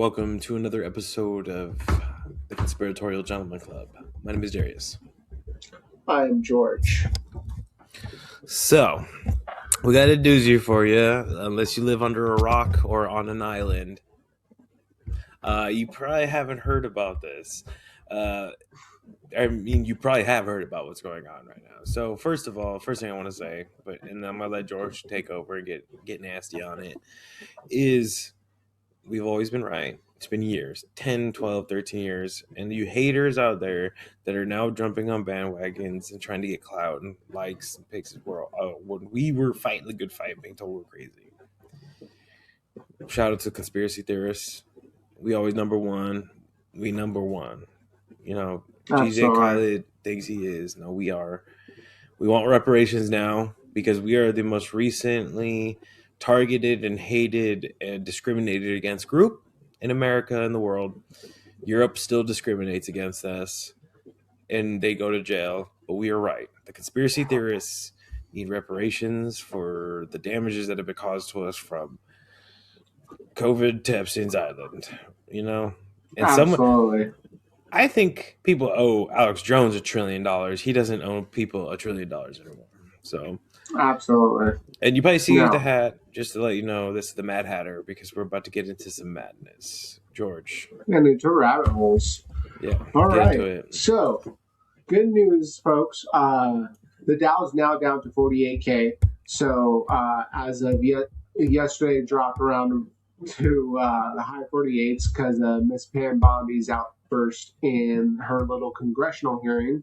Welcome to another episode of the Conspiratorial Gentleman Club. My name is Darius. I'm George. So, we got a doozy for you, unless you live under a rock or on an island. You probably haven't heard about this. You probably have heard about what's going on right now. So, first of all, first thing I want to say, and I'm going to let George take over and get nasty on it, is we've always been right. It's been years, 10, 12, 13 years. And you haters out there that are now jumping on bandwagons and trying to get clout and likes and pics when we were fighting the good fight, being told we're crazy. Shout out to conspiracy theorists. We always number one. We number one. You know, GJ Khaled thinks he is. No, we are. We want reparations now because we are the most recently targeted and hated and discriminated against group in America and the world. Europe still discriminates against us and they go to jail, but we are right. The conspiracy theorists need reparations for the damages that have been caused to us from COVID to Epstein's Island, you know? And Absolutely. I think people owe Alex Jones $1 trillion. He doesn't owe people $1 trillion anymore. So absolutely. And you probably see the hat, just to let you know, this is the Mad Hatter, because we're about to get into some madness. George. And into rabbit holes. Yeah. All right. So, good news, folks. The Dow is now down to 48K. So, as of yesterday, it dropped around to the high 48s because Miss Pam Bondi's out first in her little congressional hearing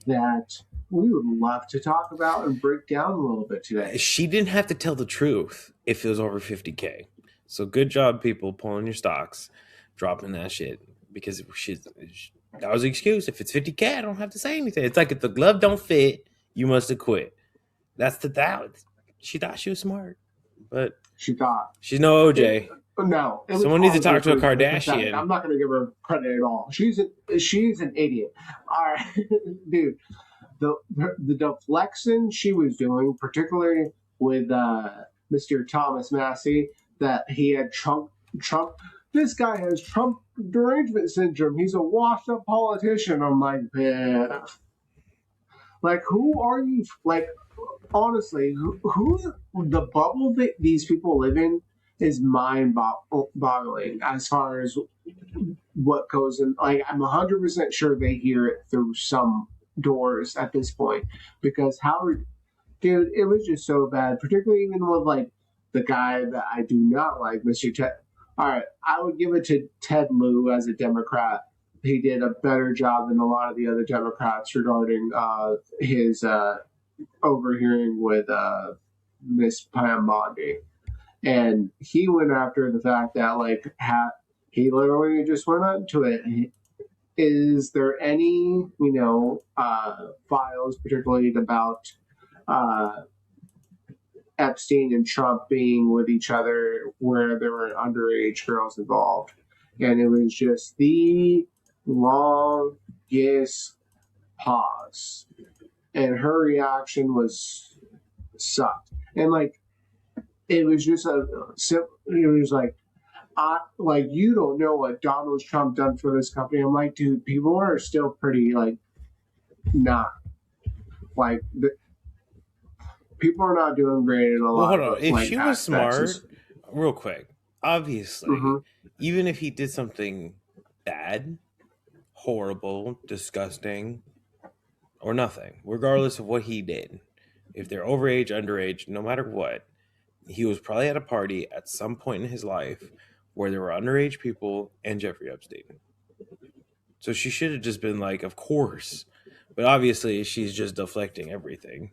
that we would love to talk about and break down a little bit today. She didn't have to tell the truth if it was over 50K. So good job, people, pulling your stocks, dropping that shit. Because that was the excuse. If it's 50K, I don't have to say anything. It's like if the glove don't fit, you must have quit. That's the doubt. She thought she was smart. But she thought. She's no OJ. No. Someone needs to talk to a Kardashian. I'm not going to give her credit at all. She's an idiot. All right, dude. The deflection she was doing, particularly with Mr. Thomas Massey, that he had Trump. This guy has Trump derangement syndrome. He's a washed-up politician. I'm like, man. Like, who are you? Like, honestly, who the bubble that these people live in is mind-boggling as far as what goes in. Like, I'm 100% sure they hear it through some doors at this point, because Howard, dude, it was just so bad, particularly even with like the guy that I do not like, Mr. Ted. All right, I would give it to Ted Lieu as a Democrat. He did a better job than a lot of the other Democrats regarding his overhearing with Miss Pam Bondi, and he went after the fact that like he literally just went into it. Is there any, files, particularly about Epstein and Trump being with each other where there were underage girls involved? And it was just the longest pause. And her reaction was sucked. And, like, it was just it was like, you don't know what Donald Trump done for this company. I'm like, dude, people are still pretty, like, not. Like, people are not doing great in a lot of, hold on. If she was smart, real quick, obviously, even if he did something bad, horrible, disgusting, or nothing, regardless of what he did, if they're overage, underage, no matter what, he was probably at a party at some point in his life where there were underage people and Jeffrey Epstein. So she should have just been like, of course. But obviously, she's just deflecting everything.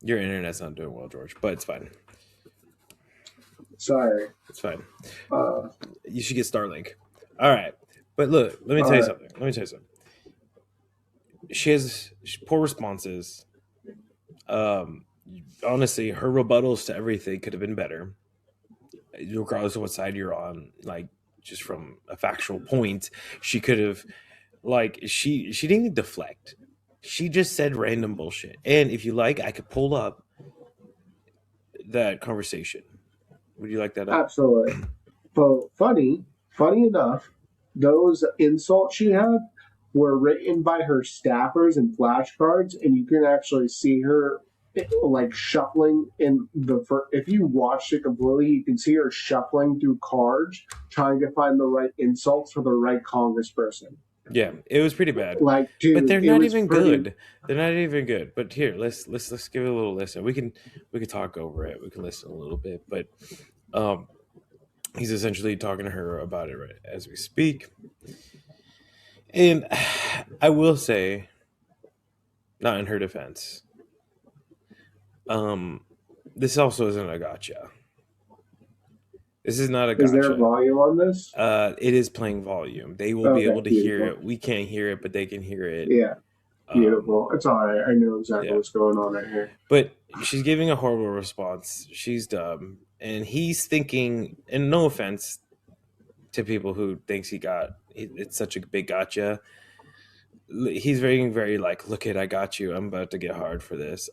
Your internet's not doing well, George, but it's fine. Sorry. It's fine. You should get Starlink. All right. But look, let me tell you something. She has poor responses. Honestly, her rebuttals to everything could have been better, regardless of what side you're on. Like, just from a factual point, she could have, like, she didn't even deflect. She just said random bullshit. And if you like, I could pull up that conversation. Would you like that up? Absolutely. But funny enough, those insults she had were written by her staffers in flashcards, and you can actually see her like shuffling in if you watched it completely, you can see her shuffling through cards trying to find the right insults for the right congressperson. Yeah, it was pretty bad. Like, But dude, they're it not was even pretty. good. They're not even good. But here, let's give it a little listen. We can talk over it. We can listen a little bit. But um, he's essentially talking to her about it right as we speak. And I will say, not in her defense, um, this also isn't a gotcha. This is not a Is there gotcha. volume on this? It is playing volume. They will be Okay, able to hear beautiful. it. We can't hear it, but they can hear it. Yeah, beautiful. It's all right. I know exactly Yeah. what's going on right here. But she's giving a horrible response. She's dumb. And he's thinking, and no offense to people who thinks it's such a big gotcha. He's very like, look it, I got you. I'm about to get hard for this.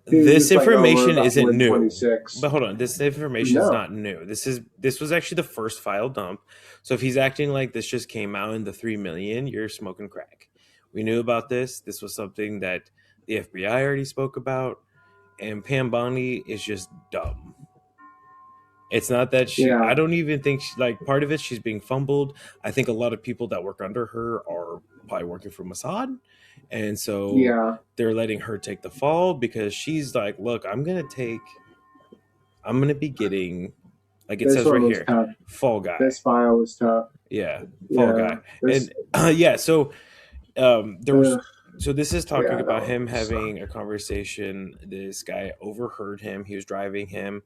He's This just like, oh, we're information about to isn't win new. 26. But hold on, this information is No. not new. This was actually the first file dump. So if he's acting like this just came out in the 3 million, you're smoking crack. We knew about this. This was something that the FBI already spoke about, and Pam Bondi is just dumb. It's not that Yeah. I don't even think like part of it she's being fumbled. I think a lot of people that work under her are probably working for Mossad. And so Yeah. they're letting her take the fall because she's like, look, I'm going to be getting, like it This says one right was here, tough. fall guy. This file was tough. Yeah, fall Yeah. guy. And yeah, so there was, so this is talking Yeah, about no, him it's having a conversation. This guy overheard him. He was driving him.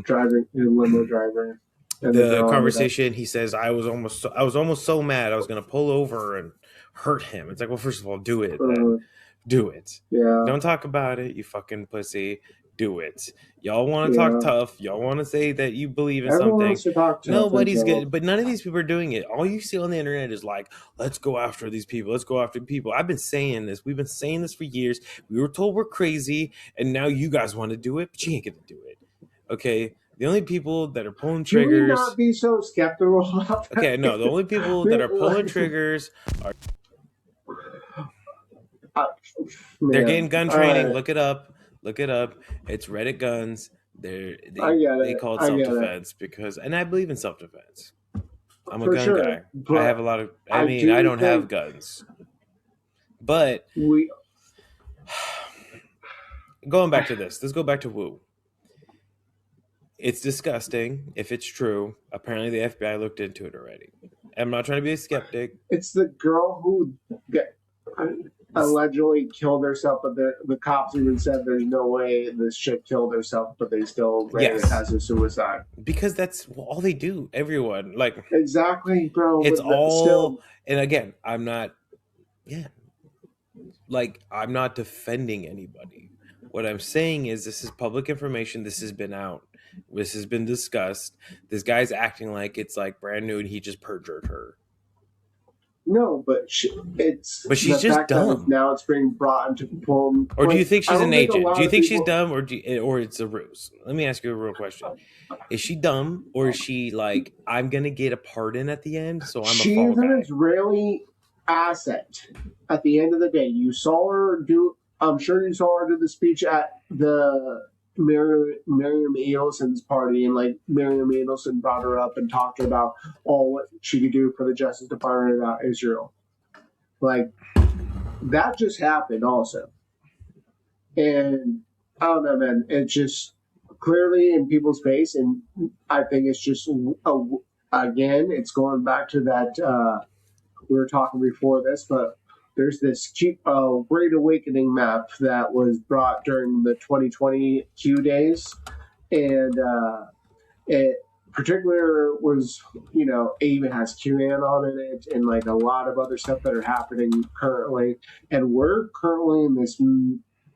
driving limo driver. And The conversation, he says, I was almost so mad I was gonna pull over and hurt him. It's like, well, first of all, do it then. Do it. Yeah. Don't talk about it, you fucking pussy. Do it. Y'all want to Yeah. talk tough. Y'all want to say that you believe in Everyone something. wants to talk tough. Nobody's good, but none of these people are doing it. All you see on the internet is like, let's go after these people. Let's go after people. I've been saying this. We've been saying this for years. We were told we're crazy, and now you guys want to do it, but you ain't gonna do it. Okay? The only people that are pulling triggers. Can we not be so skeptical about that? Okay, no. The only people that are pulling triggers are. They're getting gun training. Right. Look it up. Look it up. It's Reddit guns. They call it self-defense because, and I believe in self-defense. I'm a gun guy. I have a lot of. I mean, I don't have guns, but going back to this. Let's go back to Wu. It's disgusting if it's true. Apparently, the FBI looked into it already. I'm not trying to be a skeptic. It's the girl who allegedly killed herself, but the cops even said there's no way this chick killed herself, but they still ran it as a suicide. Because that's all they do. Everyone, like, exactly, bro. It's all still... And again, I'm not. Yeah, like I'm not defending anybody. What I'm saying is this is public information. This has been out. This has been discussed. This guy's acting like it's like brand new and he just perjured her. No, but but she's just dumb. Now it's being brought into form. Or do you think she's an agent? Do you think she's dumb, or it's a ruse? Let me ask you a real question: is she dumb, or is she like, I'm gonna get a pardon at the end, so I'm a fall guy? She's an Israeli asset. At the end of the day, you saw her do. I'm sure you saw her do the speech at the Miriam Edelson's party, and like Miriam Edelson brought her up and talked to her about all what she could do for the Justice Department about Israel. Like that just happened also. And I don't know, man, it's just clearly in people's face, and I think it's just again, it's going back to that we were talking before this, but there's this Great Awakening map that was brought during the 2020 Q days. And it particularly was, it even has QAnon in it and like a lot of other stuff that are happening currently. And we're currently in this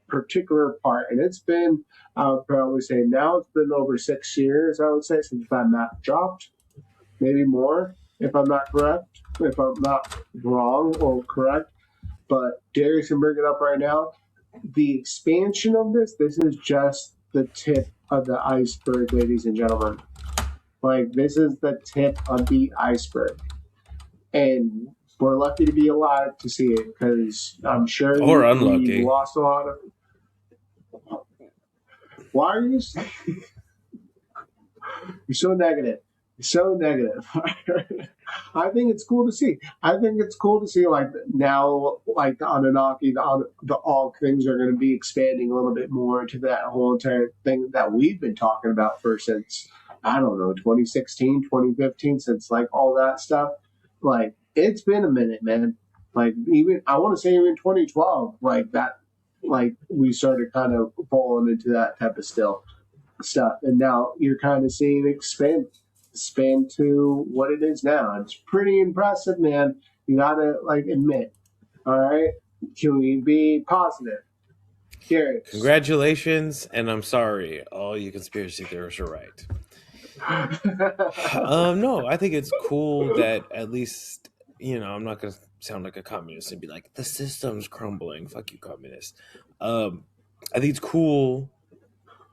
particular part. And it's been, I would probably say now it's been over 6 years, I would say, since that map dropped. Maybe more, if I'm not correct, if I'm not wrong or correct. But Darius can bring it up right now. The expansion of this is just the tip of the iceberg, ladies and gentlemen. Like, this is the tip of the iceberg. And we're lucky to be alive to see it because I'm sure Or we've unlucky. lost a lot of. Why are you? You're so negative. You're so negative. I think it's cool to see. I think it's cool to see like now, like the Anunnaki, the all things are going to be expanding a little bit more into that whole entire thing that we've been talking about for since I don't know 2016, 2015, since like all that stuff. Like it's been a minute, man. Like even I want to say even 2012, like that, like we started kind of falling into that type of stuff, and now you're kind of seeing it expand to what it is now. It's pretty impressive, man. You gotta like admit. All right, can we be positive? Curious. Congratulations, and I'm sorry, all you conspiracy theorists are right. No, I think it's cool that at least I'm not gonna sound like a communist and be like the system's crumbling. Fuck you, communists. I think it's cool,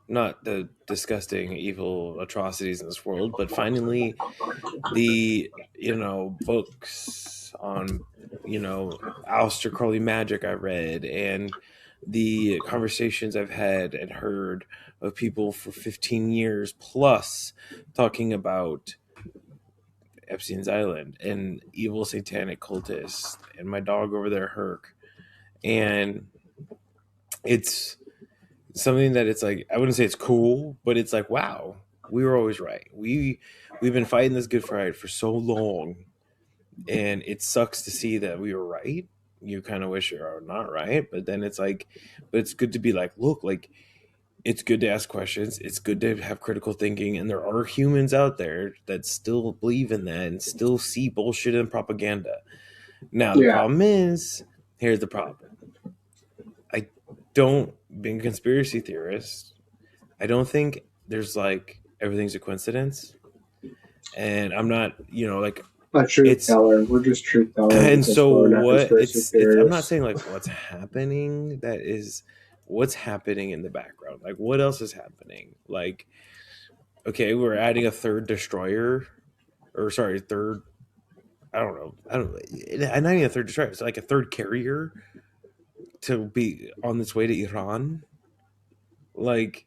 not the disgusting, evil atrocities in this world, but finally the books on Aleister Crowley magic I read, and the conversations I've had and heard of people for 15 years plus talking about Epstein's Island and evil satanic cultists and my dog over there, Herc. And it's something that it's like, I wouldn't say it's cool, but it's like, wow, we were always right. We've been fighting this good fight for so long, and it sucks to see that we were right. You kind of wish you are not right, but then it's like, but it's good to be like, look, like it's good to ask questions. It's good to have critical thinking, and there are humans out there that still believe in that and still see bullshit and propaganda. Now the Yeah, problem is, here's the problem. I don't, being a conspiracy theorist, I don't think there's like everything's a coincidence, and I'm not, like a truth it's. teller. We're just truth tellers And at this so point, not what conspiracy it's I'm not theorists. saying like what's happening, that is what's happening in the background. Like what else is happening? Like, okay, we're adding a third destroyer, or sorry, third, I don't not even a third destroyer, it's like a third carrier to be on its way to Iran. Like,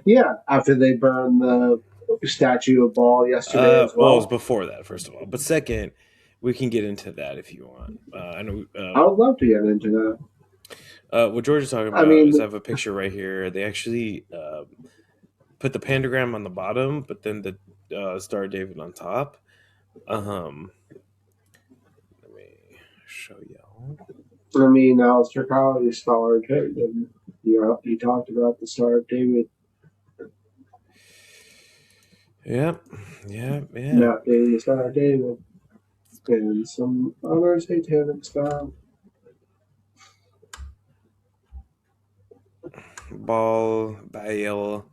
Yeah, after they burned the statue of Baal yesterday as well, it was well. before that, first of all, but second, we can get into that if you want. I know. I would love to get into that. What George is talking I about is I mean, have a picture right here. They actually put the pentagram on the bottom, but then the Star of David on top. Um, Let me show y'all. Alistair Crowley, scholar, and he talked about the Star of David. Yep, yeah. Not being the Star of David, and some other satanic stuff. Ball, Baal,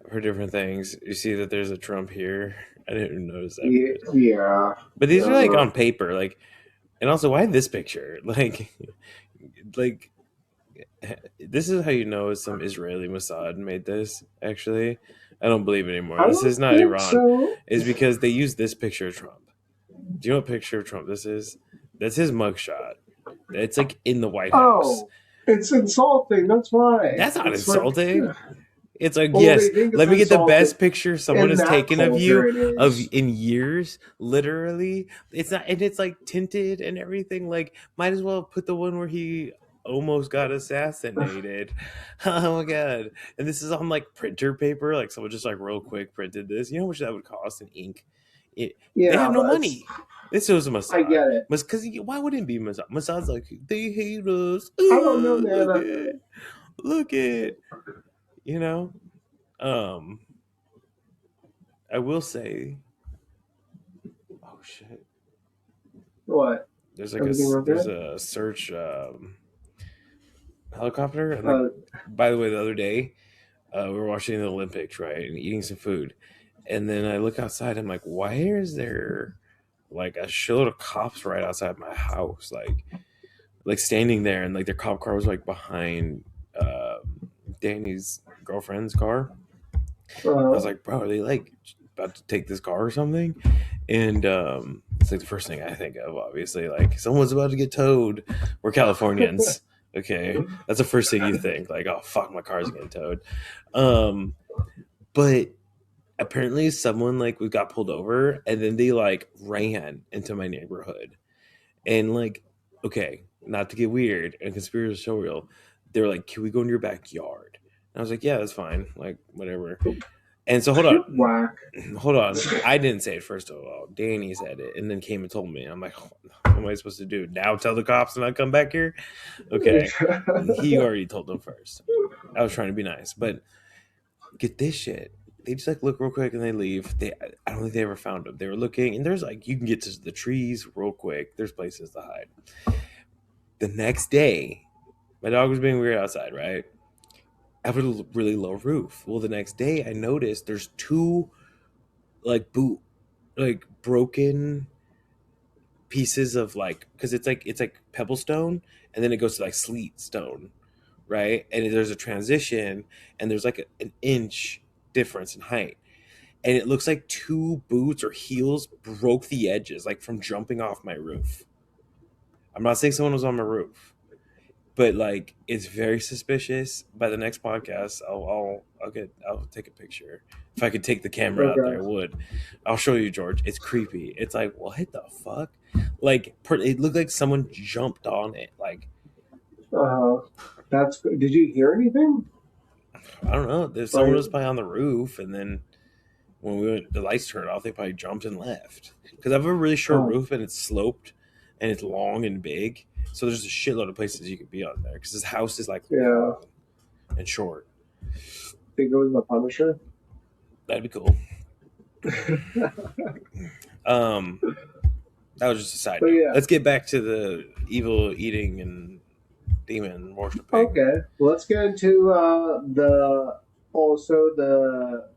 for different things. You see that there's a Trump here. I didn't even notice that, Yeah, yeah. but these are like Uh, on paper, like, and also why this picture, like this is how you know some Israeli Mossad made this. Actually, I don't believe anymore. I This don't is not think Iran. so. Is because they used this picture of Trump. Do you know what picture of Trump this is? That's his mugshot. It's like in the White House. Oh, it's insulting. That's why. That's not It's like, insulting. It's like, well, yes, they think it's let me get the insulting. best picture someone In has that taken of culture, you it of is. in years. Literally, it's not, and it's like tinted and everything. Like, might as well put the one where he almost got assassinated. Oh my god! And this is on like printer paper. Like someone just like real quick printed this. You know how much that would cost in ink? They have Yeah, no but it's. money. This was a I Mossad. get it. Because why would it be Mossad? Mossad's like, they hate us. I don't know, man. Look it. You know. Um, I will say, oh shit. What? There's like Everything there's okay? a search helicopter, and like, Uh, by the way, the other day we were watching the Olympics, right, and eating some food, and then I look outside. I'm like, why is there like a shitload of cops right outside my house, like standing there, and like their cop car was like behind Danny's girlfriend's car. I was like, bro, are they like about to take this car or something? And it's like the first thing I think of, obviously, like someone's about to get towed. We're Californians. Okay. That's the first thing you think. Like, oh fuck, my car's getting towed. Um, but apparently someone like we got pulled over and then they like ran into my neighborhood. And like, okay, not to get weird and conspiratorial, they were like, can we go in your backyard? And I was like, yeah, that's fine. Like, whatever. And so hold on. Whack. Hold on. I didn't say it first of all. Danny said it and then came and told me. I'm like, what am I supposed to do? Now tell the cops to not come back here? Okay. He already told them first. I was trying to be nice. But get this shit. They just like look real quick and they leave. I don't think they ever found them. They were looking and there's like you can get to the trees real quick. There's places to hide. The next day, my dog was being weird outside, right? I have a really low roof. Well, the next day I noticed there's two like like broken pieces of like because it's like pebble stone and then it goes to like sleet stone, right? And there's a transition and there's like an inch difference in height. And it looks like two boots or heels broke the edges like from jumping off my roof. I'm not saying someone was on my roof, but like it's very suspicious. By the next podcast, I'll take a picture. If I could take the camera out there, I Okay. would. I'll show you, George. It's creepy. It's like what the fuck? Like it looked like someone jumped on it. Like Uh, that's good. Did you hear anything? I don't know. There's someone Like, was probably on the roof, and then when the lights turned off, they probably jumped and left. Because I have a really short oh, roof and it's sloped and it's long and big, so there's a shitload of places you could be on there. Because this house is like yeah. long and short. Think it was the Punisher? That'd be cool. Um, that was just a side But note. yeah. Let's get back to the evil eating and demon worshiping. Okay. Let's get into the also the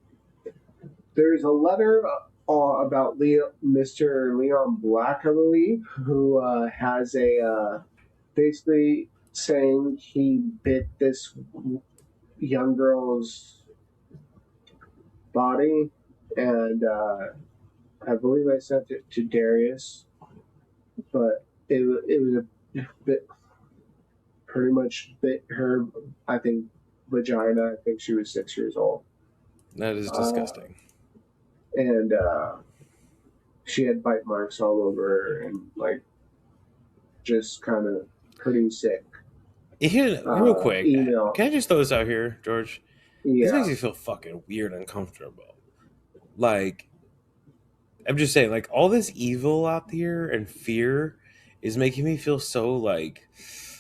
there's a letter about Mr. Leon Black, I believe, who has a basically saying he bit this young girl's body, and I believe I sent it to Darius, but it was a bit pretty much bit her, I think, vagina. I think she was 6 years old, That is uh, disgusting. and she had bite marks all over her, and like just kind of pretty sick. Here, real quick, Email, can I just throw this out here, George? This makes yeah, me feel fucking weird and uncomfortable. Like, I'm just saying, like, all this evil out there and fear is making me feel so like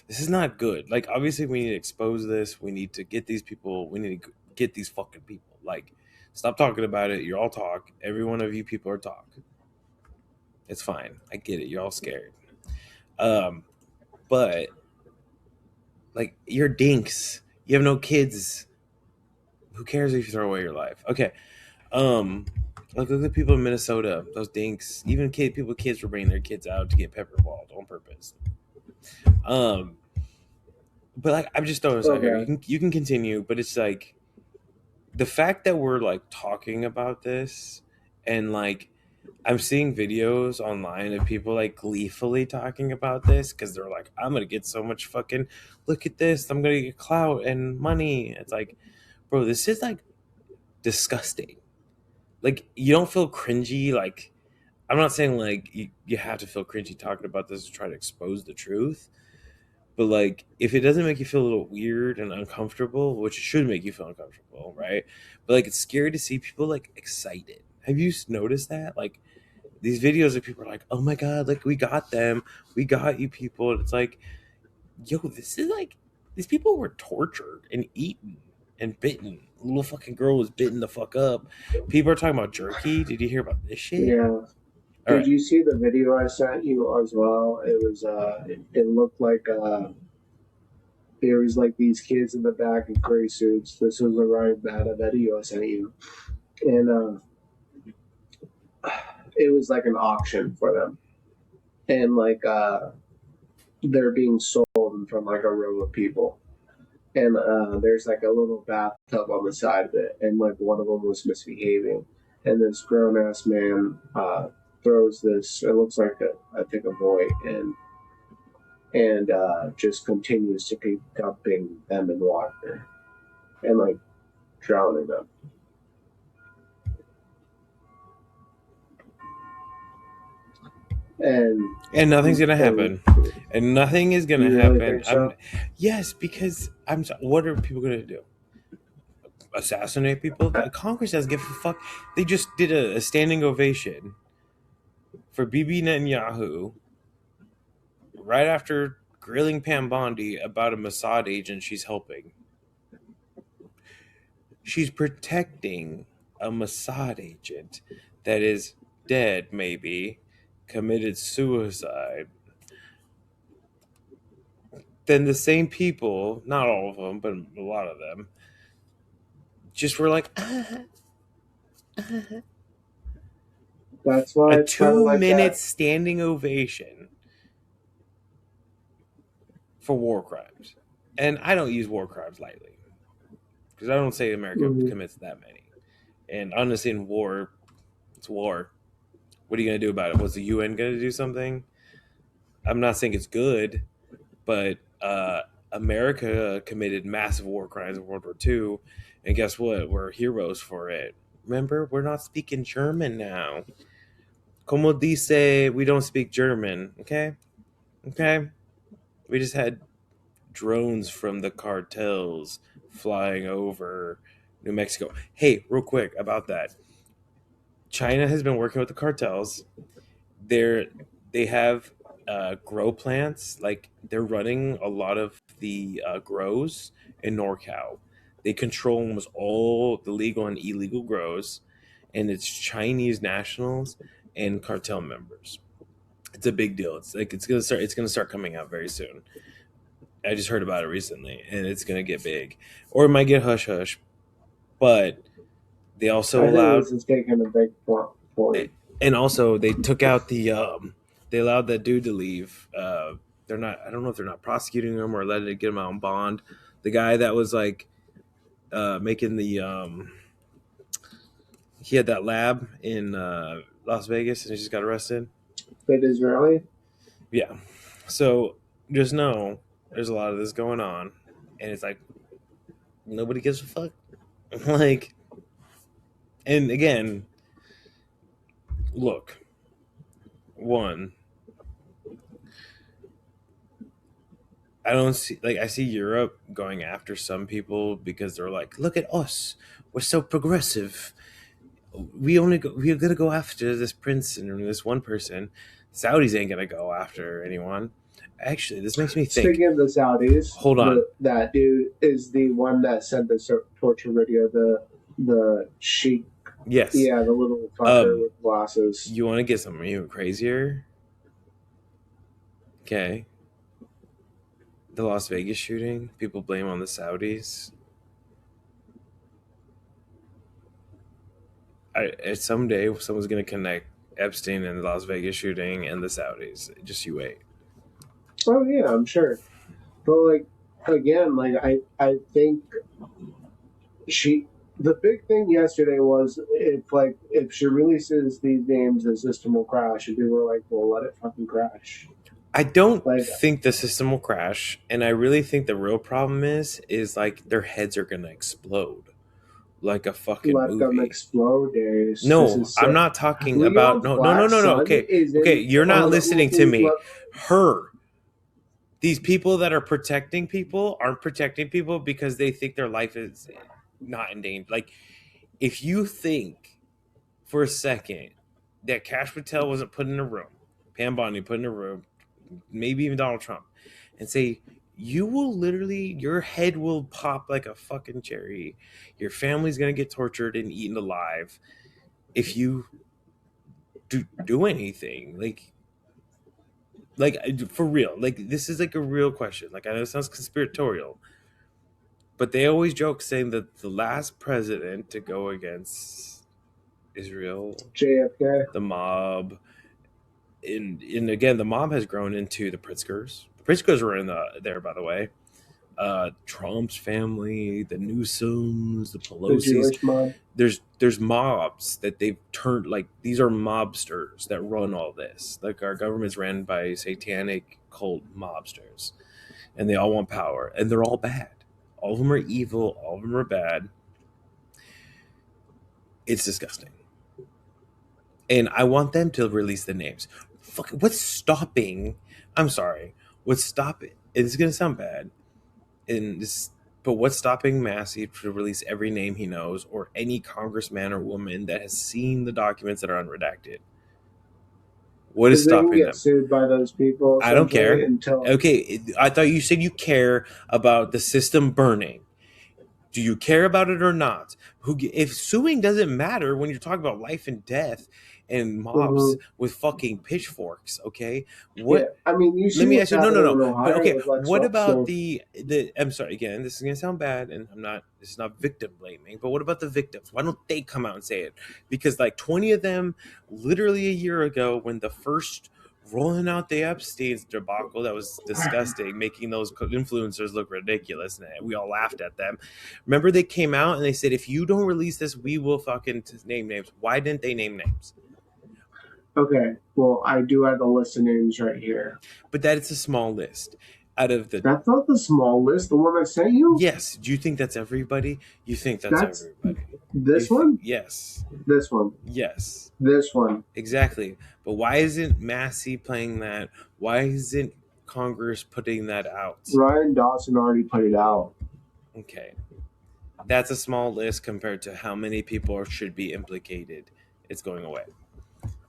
this is not good. Like, obviously, we need to expose this. We need to get these people. We need to get these fucking people. Like, stop talking about it. You're all talk. Every one of you people are talk. It's fine. I get it. You're all scared. Um, but like, you're dinks. You have no kids. Who cares if you throw away your life? Okay. Um, like look at the people in Minnesota, those dinks. Even people with kids were bringing their kids out to get pepperballed on purpose. Um, but like I'm just throwing this out here. okay, You can continue, but it's like the fact that we're like talking about this and like I'm seeing videos online of people like gleefully talking about this because they're like, I'm gonna get so much fucking look at this, I'm gonna get clout and money. It's like, bro, this is like disgusting. Like you don't feel cringy like I'm not saying like you have to feel cringy talking about this to try to expose the truth, but like if it doesn't make you feel a little weird and uncomfortable, which should make you feel uncomfortable, right? But like it's scary to see people like excited. Have you noticed that? Like these videos of people are like, "Oh my god, like we got them, we got you people." And it's like, yo, this is like these people were tortured and eaten and bitten. A little fucking girl was bitten the fuck up. People are talking about jerky. Did you hear about this shit? yeah. All Did right. you see the video I sent you as well? It was it looked like there was like these kids in the back in gray suits. This was a Ryan Bata video I sent you, and it was like an auction for them, and like they're being sold in front of like a row of people, and there's like a little bathtub on the side of it, and like one of them was misbehaving, and this grown ass man throws this. It looks like I think a boy, and just continues to keep dumping them in water and like drowning them. And nothing's gonna happen. And nothing is gonna you really happen. think so? Yes, because what are people gonna do? Assassinate people? Congress doesn't give a fuck. They just did a standing ovation for Bibi Netanyahu right after grilling Pam Bondi about a Mossad agent she's helping. She's protecting a Mossad agent that is dead, maybe, committed suicide. Then the same people, not all of them, but a lot of them, just were like, That's why a it's kind of like 2 minute that. standing ovation for war crimes. And I don't use war crimes lightly because I don't say America Mm-hmm. commits that many. And honestly, in war, it's war. What are you going to do about it? Was the UN going to do something? I'm not saying it's good, but America committed massive war crimes in World War II. And guess what? We're heroes for it. Remember, we're not speaking German now. Como dice, we don't speak German. Okay? Okay? We just had drones from the cartels flying over New Mexico. Hey, real quick about that. China has been working with the cartels. They have grow plants. Like they're running a lot of the grows in NorCal. They control almost all the legal and illegal grows, and it's Chinese nationals and cartel members. It's a big deal. It's like it's gonna start. It's gonna start coming out very soon. I just heard about it recently, and it's gonna get big, or it might get hush hush. But they also I think allowed, this is taking a big point. and also they took out they allowed that dude to leave. They're not. I don't know if they're not prosecuting him or letting it get him out on bond. The guy that was like making the he had that lab in Las Vegas, and he just got arrested. But Israeli? Yeah. So just know there's a lot of this going on, and it's like nobody gives a fuck. Like, and again, look, one, I don't see like I see Europe going after some people because they're like, look at us, we're so progressive. We're gonna go after this prince and this one person. Saudis ain't gonna go after anyone. Actually, this makes me think. Speaking of the Saudis, Hold on. that dude is the one that sent the torture video. The sheik, Yes. yeah, the little fucker with glasses. You want to get something even crazier? Okay. The Las Vegas shooting, people blame on the Saudis. Someday someone's gonna connect Epstein and the Las Vegas shooting and the Saudis. Just you wait. Oh yeah, I'm sure. But like again, like I think she. The big thing yesterday was if she releases these names, the system will crash, and people were like, "Well, let it fucking crash." I don't Like, think the system will crash, and I really think the real problem is like their heads are gonna explode like a fucking let them movie. explode, Darius. This No, is I'm sick. not talking about Leon's black no. son Okay, is okay, in. you're not listening to me. Let, Her, these people that are protecting people aren't protecting people because they think their life is not in danger. Like, if you think for a second that Cash Patel wasn't put in a room, Pam Bondi put in a room, maybe even Donald Trump, and say, you will literally, your head will pop like a fucking cherry. Your family's going to get tortured and eaten alive if you do anything. Like for real. Like, this is like a real question. Like, I know it sounds conspiratorial, but they always joke saying that the last president to go against Israel, JFK. the mob, and again, the mob has grown into the Pritzkers. The Pritzkers were in there, by the way. Trump's family, the Newsoms, the The Pelosi's. Jewish mob. There's mobs that they've turned, like, these are mobsters that run all this. Like, our government's ran by satanic cult mobsters, and they all want power, and they're all bad. All of them are evil. All of them are bad. It's disgusting. And I want them to release the names. Fuck, what's stopping? I'm sorry. What's stopping? It's gonna sound bad, and this, but what's stopping Massey to release every name he knows, or any congressman or woman that has seen the documents that are unredacted? What is Because they can stopping get them? sued by those people. I don't care. Until Okay, I thought you said you care about the system burning. Do you care about it or not? If suing doesn't matter when you're talking about life and death and mobs with fucking pitchforks, okay? What? Yeah, I mean, you see Let me what's ask you. No. happening in Ohio. But okay, with Lex what about Luthor. the? I'm sorry. Again, this is gonna sound bad, and I'm not. This is not victim blaming. But what about the victims? Why don't they come out and say it? Because like 20 of them, literally a year ago, when the first rolling out the Epstein's debacle, that was disgusting, making those influencers look ridiculous, and we all laughed at them. Remember, they came out and they said, if you don't release this, we will fucking name names. Why didn't they name names? Okay, well, I do have the list of names right here. But that is a small list. Out of the, that's not the small list. The one I sent you. Yes. Do you think that's everybody? You think that's everybody? This one. Yes. This one. Yes. This one. Exactly. But why isn't Massey playing that? Why isn't Congress putting that out? Ryan Dawson already put it out. Okay. That's a small list compared to how many people should be implicated. It's going away.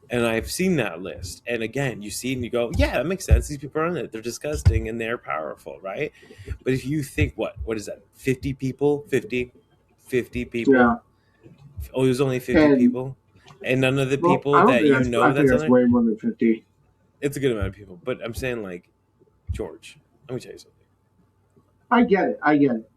And I've seen that list. And again, you see it and you go, yeah, that makes sense. These people are on it. They're disgusting and they're powerful, right? But if you think, what is that? 50 people? 50 people? Yeah. Oh, it was only 50 people? And none of the people that you know I think that's way more than 50. It's a good amount of people. But I'm saying, like, George, let me tell you something. I get it.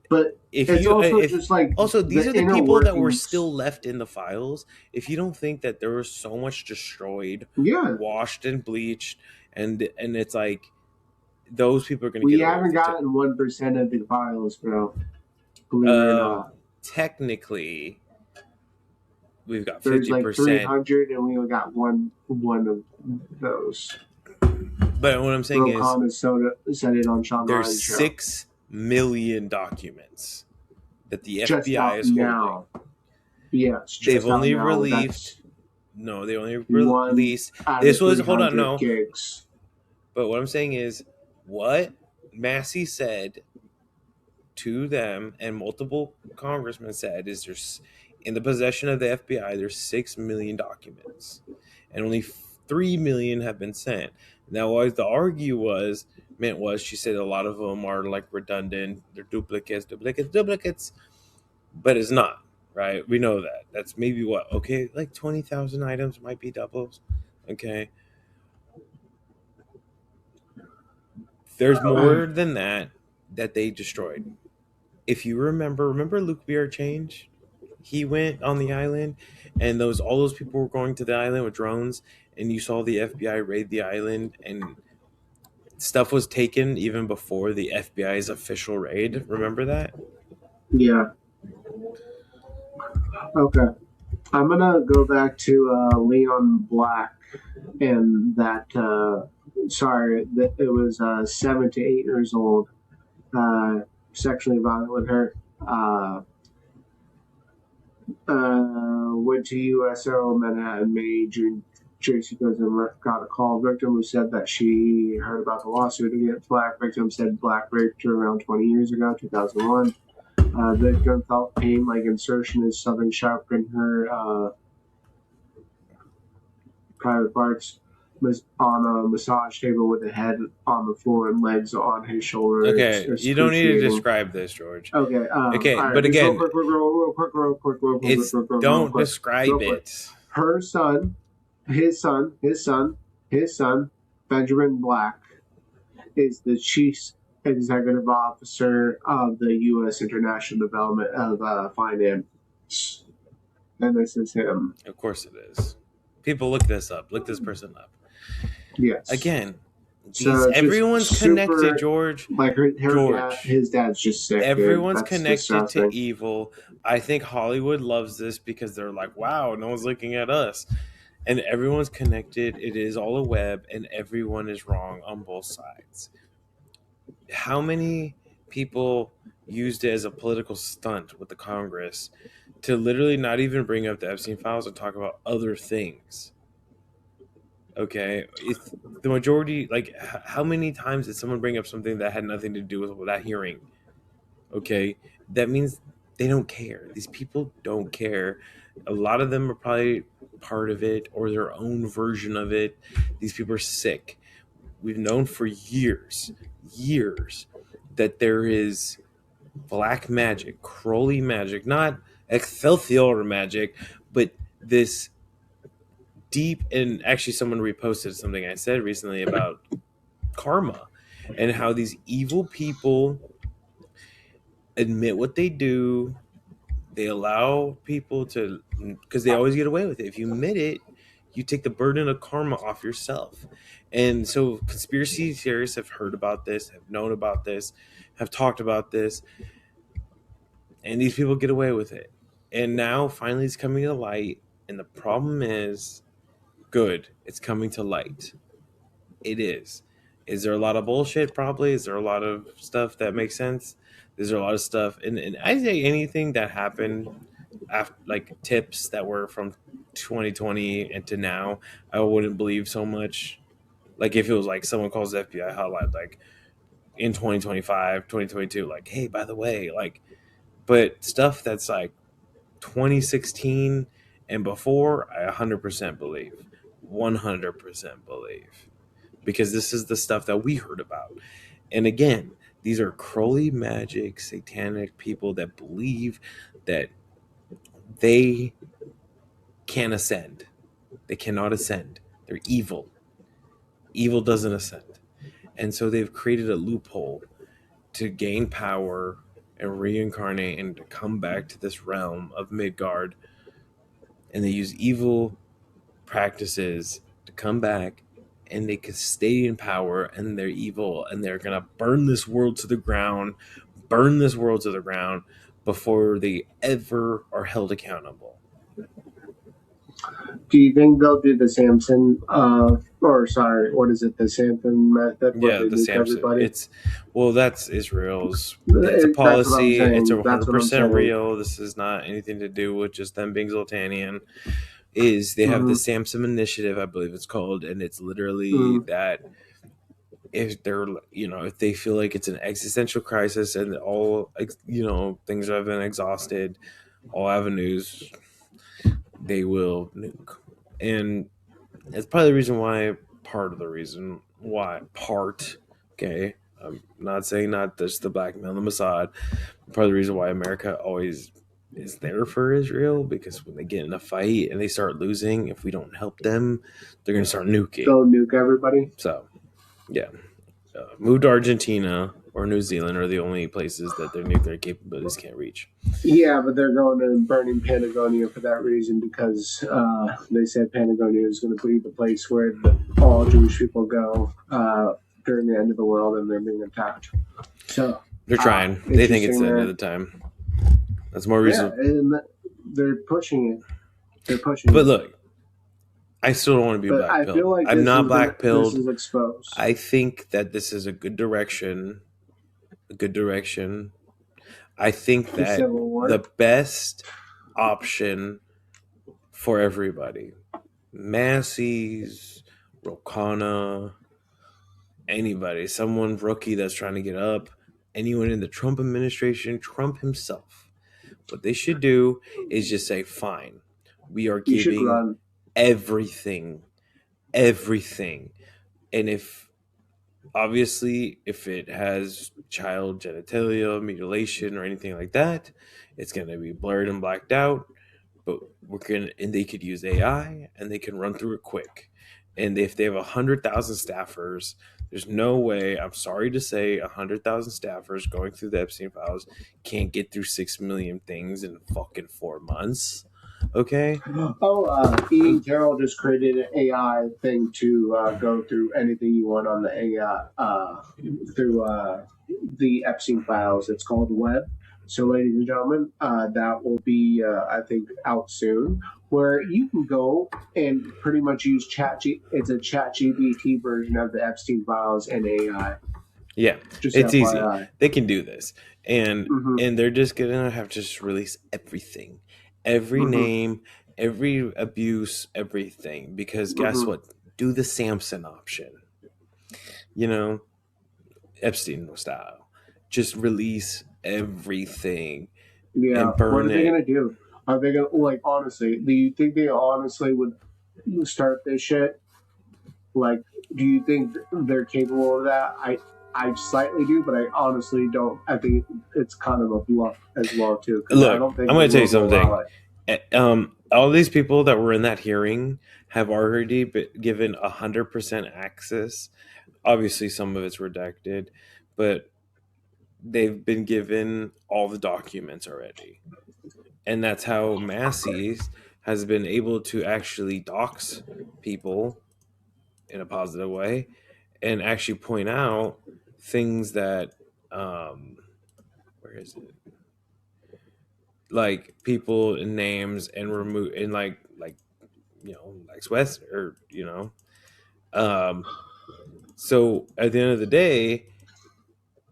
But if it's you also just like also these are the people that were still left in the files. If you don't think that there was so much destroyed, washed and bleached, and it's like those people are going to get. We haven't gotten 1% of the files, bro. Believe it or not. Technically, we've got 50%. There's like 300, and we only got one of those. But what I'm saying is, said it on Sean there's Ryan's show. 6 million documents that the FBI is holding. Yes, they've only released. No, they only released. This was gigs. But what I'm saying is, what Massey said to them and multiple congressmen said is there's in the possession of the FBI. There's 6 million documents, and only 3 million have been sent. Now, what the argue was she said a lot of them are like redundant. They're duplicates, but it's not, right? We know that. That's maybe what? Okay, like 20,000 items might be doubles. Okay. There's more than that they destroyed. If you remember Luke Beer Change? He went on the island, and all those people were going to the island with drones, and you saw the FBI raid the island, and stuff was taken even before the FBI's official raid. Remember that? Yeah. Okay. I'm going to go back to Leon Black and that, it was 7 to 8 years old, sexually violent with her. Went to USO Manhattan, May, June. Tracy goes and got a call. Victim who said that she heard about the lawsuit against Black. Victim said Black raped her around 20 years ago, 2001. Victim felt pain like insertion is something sharp in her private parts. Was on a massage table with a head on the floor and legs on his shoulders. Okay, you don't need to describe this, George. Okay. Okay, right, but again, real quick. Don't describe it. Her son, his son, Benjamin Black, is the chief executive officer of the U.S. International Development of Finance, and this is him. Of course, it is. People, look this up. Look this person up. Yes. Again, So it's just Everyone's connected, super. George. Like George. his dad's just sick, dude. Everyone's That's connected to disgusting. evil. I think Hollywood loves this because they're like, wow, no one's looking at us. And everyone's connected. It is all a web, and everyone is wrong on both sides. How many people used it as a political stunt with the Congress to literally not even bring up the Epstein files and talk about other things? Okay, it's the majority. Like, how many times did someone bring up something that had nothing to do with that hearing? Okay, that means they don't care. These people don't care. A lot of them are probably part of it or their own version of it. These people are sick. We've known for years, that there is black magic, Crowley magic, not Excelsior magic, but this deep. And actually, someone reposted something I said recently about karma and how these evil people admit what they do. They allow people to, because they always get away with it. If you admit it, you take the burden of karma off yourself. And so conspiracy theorists have heard about this, have known about this, have talked about this, and these people get away with it. And now finally it's coming to light. And the problem is, good, it's coming to light. It is. Is there a lot of bullshit? Probably. Is there a lot of stuff that makes sense? Is there a lot of stuff? And I say anything that happened after, like tips that were from 2020 and to now, I wouldn't believe so much. Like if it was like someone calls the FBI hotline, like in 2025, 2022, like, hey, by the way, like, but stuff that's like 2016 and before, I 100% believe. 100% believe. Because this is the stuff that we heard about. And again, these are Crowley magic, satanic people that believe that they can ascend. They cannot ascend. They're evil. Evil doesn't ascend. And so they've created a loophole to gain power and reincarnate and to come back to this realm of Midgard. And they use evil practices to come back, and they can stay in power, and they're evil, and they're gonna burn this world to the ground, before they ever are held accountable. Do you think they'll do the Samson, or sorry, what is it, the Samson method where Yeah, they the nuke Samson. everybody? That's Israel's. It's a That's what I'm policy. It's saying. That's what I'm 100% saying. real. This is not anything to do with just them being Zoltanian. Is they have the Mm-hmm. Samson Initiative, I believe it's called, and it's literally Mm-hmm. that if they're, if they feel like it's an existential crisis and all, things have been exhausted, all avenues, they will nuke. And it's probably the reason why, okay, I'm not saying not just the blackmail, the Mossad, part of the reason why America always is there for Israel, because when they get in a fight and they start losing, if we don't help them, they're going to start nuking. They'll nuke everybody. So, yeah. Move to Argentina or New Zealand are the only places that their nuclear capabilities can't reach. Yeah, but they're going to burning Patagonia for that reason because they said Patagonia is going to be the place where all Jewish people go during the end of the world, and they're being attacked. So they're trying. They think it's the end of the time. That's more reason. Yeah, and they're pushing it. They're pushing it. But look, I still don't want to be black pilled. I feel like I'm not black pilled. This is exposed. I think that this is a good direction. I think that the best option for everybody, Massey's, Rokana, anybody, someone rookie that's trying to get up, anyone in the Trump administration, Trump himself, what they should do is just say, fine, we are giving everything. And if it has child genitalia mutilation or anything like that, it's going to be blurred and blacked out. But they could use AI and they can run through it quick. And if they have 100,000 staffers, there's no way, I'm sorry to say, 100,000 staffers going through the Epstein files can't get through 6 million things in fucking 4 months. Okay. Oh, Ian Carroll just created an AI thing to go through anything you want on the AI through the Epstein files. It's called Web. So, ladies and gentlemen, that will be, I think, out soon, where you can go and pretty much use It's a Chat GBT version of the Epstein files and AI. Yeah, Just it's easy. FYI. They can do this, and Mm-hmm, they're just gonna have to just release everything, every mm-hmm, name, every abuse, everything. Because guess mm-hmm. what? Do the Samson option. You know, Epstein style. Just release everything Yeah. and What burn are they it. gonna do? Are they gonna like honestly? Do you think they honestly would start this shit? Like, do you think they're capable of that? I slightly do, but I honestly don't. I think it's kind of a bluff as well too, because I Look, don't I'm think the going to tell you world will allow something. it. All these people that were in that hearing have already been given 100% access. Obviously, some of it's redacted, but they've been given all the documents already. And that's how Massey's has been able to actually dox people in a positive way and actually point out things that, um, where is it? Like people and names and remove and like like West or um so at the end of the day,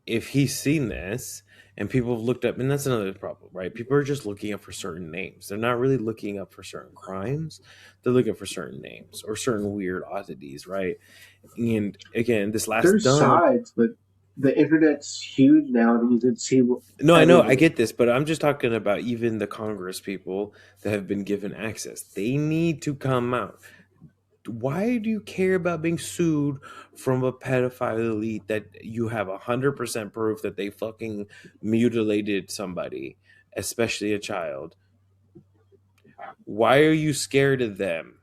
if he's seen this and people have looked up, and that's another problem, right? People are just looking up for certain names. They're not really looking up for certain crimes. They're looking for certain names or certain weird oddities, right? And again, this last There's dump. sides, but the internet's huge now. You can see No, I know, I everything. get this, but I'm just talking about even the Congress people that have been given access. They need to come out. Why do you care about being sued from a pedophile elite that you have 100% proof that they fucking mutilated somebody, especially a child? Why are you scared of them?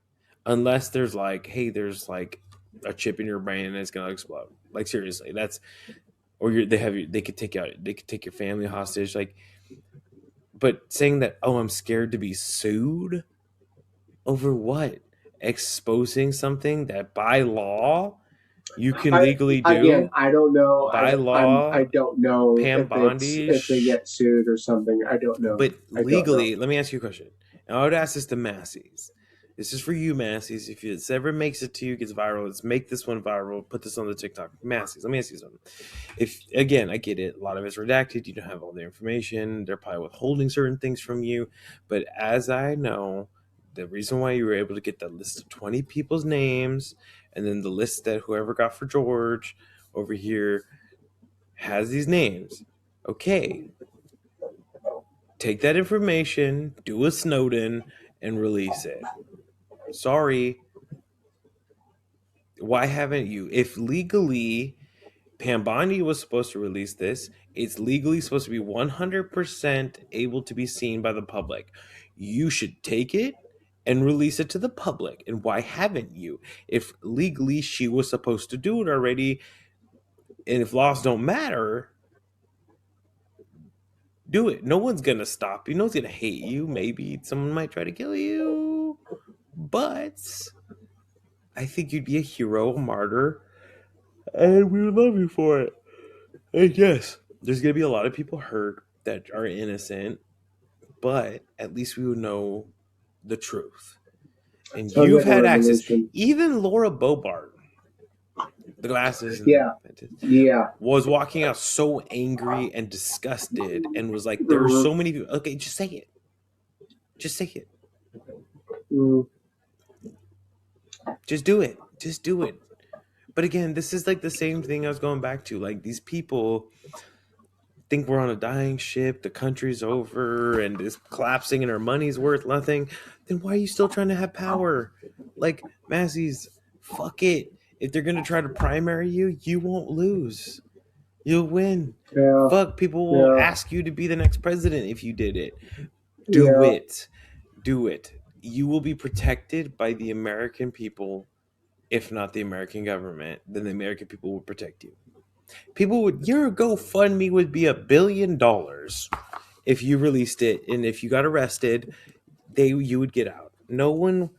Unless there's like, hey, there's like a chip in your brain and it's gonna explode. Like seriously, that's or they could take out they could take your family hostage. Like, but saying that, oh, I'm scared to be sued over what? Exposing something that by law you can I legally again, do? I don't know. By I law, don't know Pam Bondi, if they get sued or something. I don't know. but I don't know. legally, let me ask you a question. And I would ask this to Massey's. This is for you, Massey's. If it ever makes it to you, gets viral, let's make this one viral. Put this on the TikTok. Massey's, let me ask you something. If again, I get it, a lot of it's redacted. You don't have all the information. They're probably withholding certain things from you. But as I know, the reason why you were able to get that list of 20 people's names, and then the list that whoever got for George over here has these names. Okay, take that information, do a Snowden, and release it. Sorry, why haven't you? If legally Pam Bondi was supposed to release this, it's legally supposed to be 100% able to be seen by the public. You should take it and release it to the public. And why haven't you? If legally she was supposed to do it already, and if laws don't matter, do it. No one's gonna stop you. No one's gonna hate you. Maybe someone might try to kill you, but I think you'd be a hero, a martyr, and we would love you for it. And yes, there's gonna be a lot of people hurt that are innocent, but at least we would know the truth. And Sounds you've like a had access. revolution. Even Laura Bobart, the glasses and Yeah, the yeah. was walking out so angry and disgusted, and was like, "There are Mm-hmm. so many people." Okay, just say it. Just say it. Mm-hmm. Just do it. Just do it. But again, this is like the same thing I was going back to. Like these people think we're on a dying ship, the country's over, and it's collapsing, and our money's worth nothing. Then why are you still trying to have power? Like Massey's, fuck it. If they're gonna try to primary you, you won't lose. You'll win. Yeah, Fuck, people will yeah, ask you to be the next president if you did it. Do yeah. it. Do it. You will be protected by the American people, if not the American government. Then the American people will protect you. People would your GoFundMe would be $1 billion if you released it, and if you got arrested, you would get out. No one,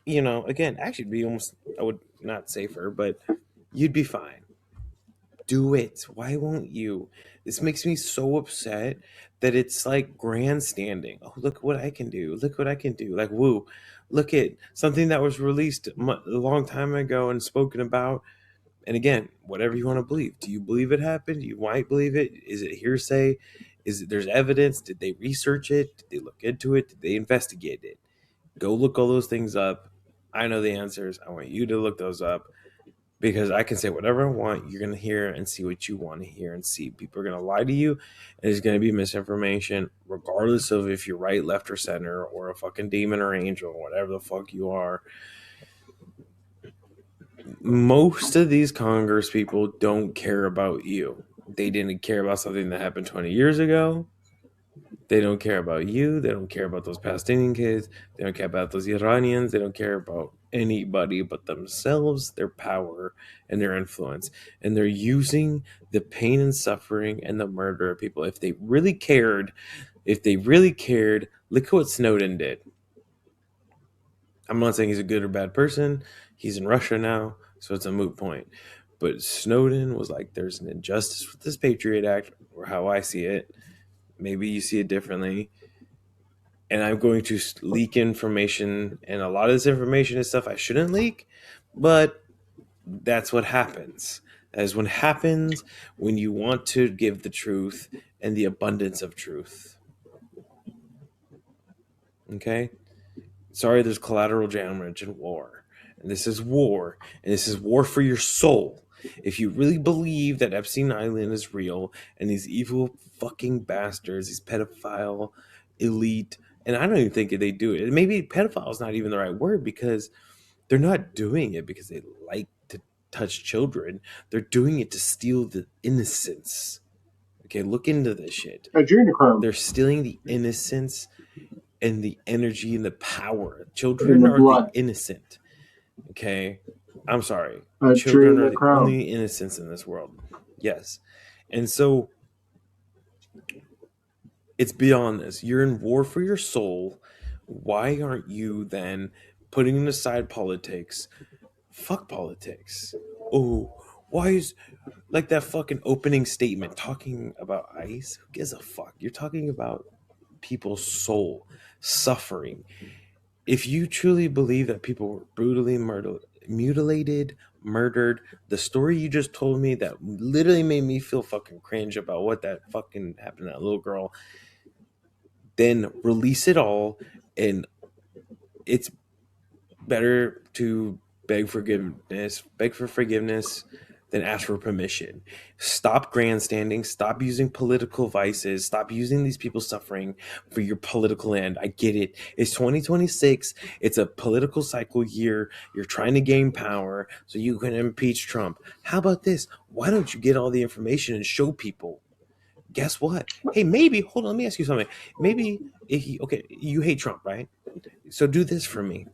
again, actually, it'd be almost, I would not safer, but you'd be fine. Do it. Why won't you? This makes me so upset that it's like grandstanding. Oh, look what I can do. Look what I can do. Like, woo. Look at something that was released a long time ago and spoken about. And again, whatever you want to believe. Do you believe it happened? You might believe it. Is it hearsay? Is it there's evidence? Did they research it? Did they look into it? Did they investigate it? Go look all those things up. I know the answers. I want you to look those up because I can say whatever I want. You're going to hear and see what you want to hear and see. People are going to lie to you, and there's going to be misinformation, regardless of if you're right, left, or center, or a fucking demon or angel, whatever the fuck you are. Most of these Congress people don't care about you. They didn't care about something that happened 20 years ago. They don't care about you. They don't care about those Palestinian kids. They don't care about those Iranians. They don't care about anybody but themselves, their power, and their influence. And they're using the pain and suffering and the murder of people. If they really cared, look what Snowden did. I'm not saying he's a good or bad person. He's in Russia now, so it's a moot point. But Snowden was like, there's an injustice with this Patriot Act, or how I see it. Maybe you see it differently. And I'm going to leak information, and a lot of this information is stuff I shouldn't leak, but that's what happens. That is what happens when you want to give the truth and the abundance of truth. Okay? Sorry, there's collateral damage in war. And this is war. And this is war for your soul. If you really believe that Epstein Island is real and these evil fucking bastards, these pedophile elite, and I don't even think they do it. Maybe pedophile is not even the right word because they're not doing it because they like to touch children. They're doing it to steal the innocence. Okay, look into this shit. Adrenochrome. They're stealing the innocence and the energy and the power. In Children the are blood. the innocent. Okay? I'm sorry. Children are the only innocence in this world. Yes. And so it's beyond this. You're in war for your soul. Why aren't you then putting aside politics? Fuck politics. Oh, why is like that fucking opening statement talking about ICE? Who gives a fuck? You're talking about people's soul suffering. If you truly believe that people were brutally mutilated, murdered, the story you just told me that literally made me feel fucking cringe about what that fucking happened to that little girl, then release it all. And it's better to beg for forgiveness than ask for permission. Stop grandstanding. Stop using political vices. Stop using these people suffering for your political end. I get it. It's 2026. It's a political cycle year. You're trying to gain power so you can impeach Trump. How about this? Why don't you get all the information and show people? Guess what? Hey, maybe, hold on, let me ask you something. Maybe okay, you hate Trump, right? So do this for me.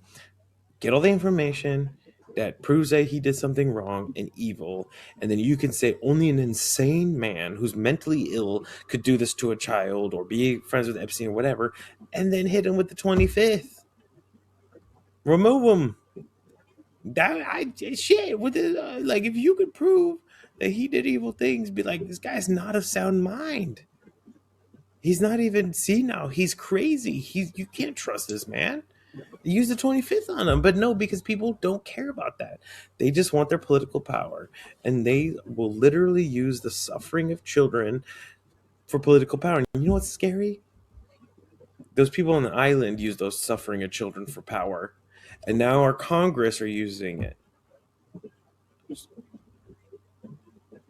Get all the information that proves that he did something wrong and evil, and then you can say only an insane man who's mentally ill could do this to a child or be friends with Epstein or whatever, and then hit him with the 25th. Remove him. Shit with it. Like if you could prove that he did evil things, be like, this guy's not of sound mind. He's not even senile. He's crazy. You can't trust this man. Use the 25th on him, but no, because people don't care about that. They just want their political power, and they will literally use the suffering of children for political power. And you know what's scary? Those people on the island use those suffering of children for power, and now our Congress are using it.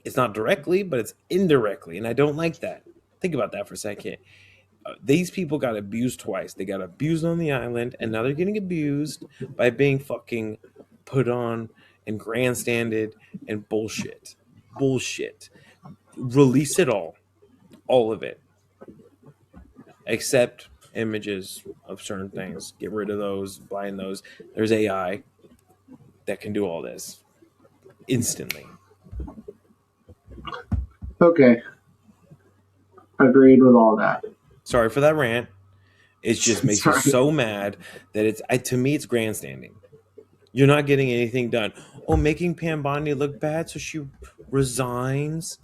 It's not directly, but it's indirectly, and I don't like that. Think about that for a second. These people got abused twice. They got abused on the island, and now they're getting abused by being fucking put on and grandstanded and bullshit. Bullshit. Release it all of it, except images of certain things. Get rid of those, blind those. There's AI that can do all this instantly. Okay. Agreed with all that. Sorry for that rant. It just makes me Sorry. so mad that to me it's grandstanding. You're not getting anything done. Oh, making Pam Bondi look bad, so she resigns.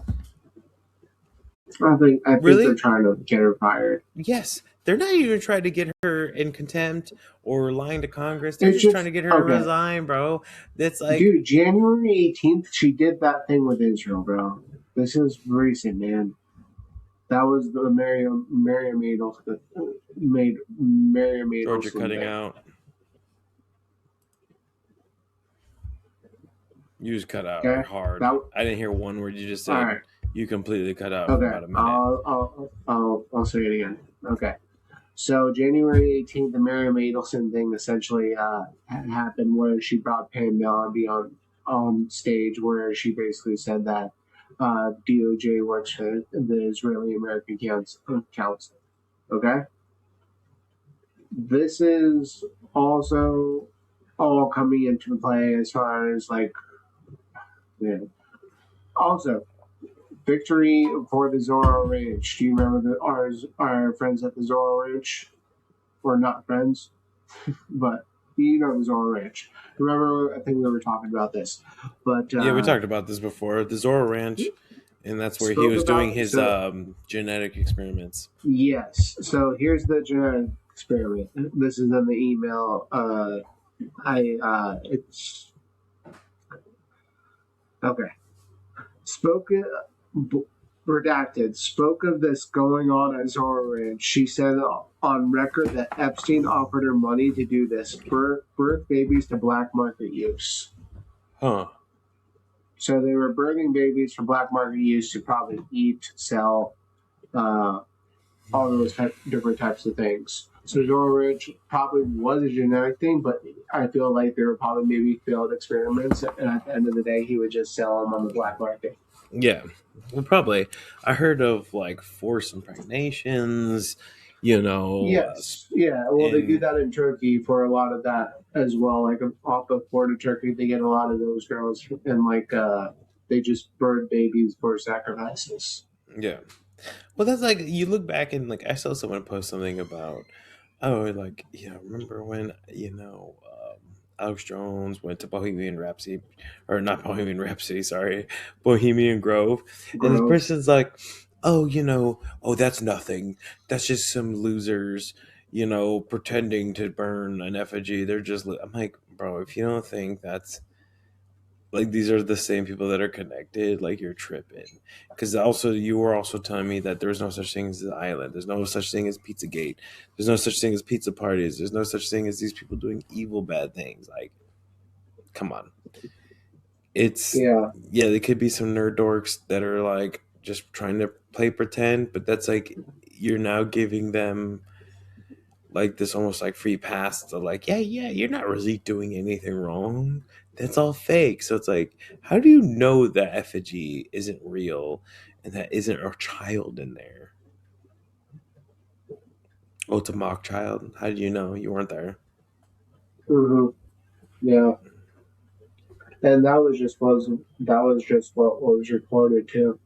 I think they're Really? trying to get her fired. Yes. They're not even trying to get her in contempt or lying to Congress. They're It's just trying just to get her to okay, resign, bro. That's like, dude. January 18th, she did that thing with Israel, bro. This is recent, man. That was the Miriam George, you're Adelson cutting thing. out. You just cut out Okay, hard. that I didn't hear one word you just all said. right. You completely cut out for Okay, about a minute. I'll say it again. Okay. So January 18th, the Miriam Adelson thing essentially happened where she brought Pam Bondi on stage where she basically said that DOJ works for the Israeli American Council. Okay, this is also all coming into play as far as like, yeah. Also, victory for the Zorro Ranch. Do you remember our friends at the Zorro Ranch? Or not friends, but you know the Zorro Ranch. Remember, I think we were talking about this, but Yeah, we talked about this before. The Zorro Ranch, and that's where he spoke was doing about. his So genetic experiments. yes, so here's the genetic experiment. This is in the email. I it's okay. Spoke redacted. Spoke of this going on at Zorro Ranch. She said on record that Epstein offered her money to do this, birth babies to black market use. Huh. So they were birthing babies for black market use to probably eat, sell, all those different types of things. So Zorro Ridge probably was a genetic thing, but I feel like there were probably maybe failed experiments, and at the end of the day, he would just sell them on the black market. Yeah. Well, probably. I heard of like forced impregnations, you know, Yes, yeah. Well, they do and that in Turkey for a lot of that as well. Like off the border Turkey, they get a lot of those girls, and like they just birth babies for sacrifices. yeah. Well, that's like you look back and like I saw someone post something about, oh, like remember when Alex Jones went to Bohemian Rhapsody, or not Bohemian Rhapsody, sorry, Bohemian Grove, and this Grove. person's like, oh, oh, that's nothing. That's just some losers, pretending to burn an effigy. They're just. I'm like, bro, if you don't think that's like these are the same people that are connected, like you're tripping. Because also you were also telling me that there's no such thing as the island. There's no such thing as Pizzagate. There's no such thing as pizza parties. There's no such thing as these people doing evil bad things. Like, come on. It's Yeah. yeah, there could be some nerd dorks that are like just trying to play pretend, but that's like you're now giving them like this almost like free pass to like, yeah, you're not really doing anything wrong. That's all fake. So it's like, how do you know that effigy isn't real and that isn't a child in there? Oh, it's a mock child. How do you know you weren't there? Hmm. Yeah. And that was just what was reported too.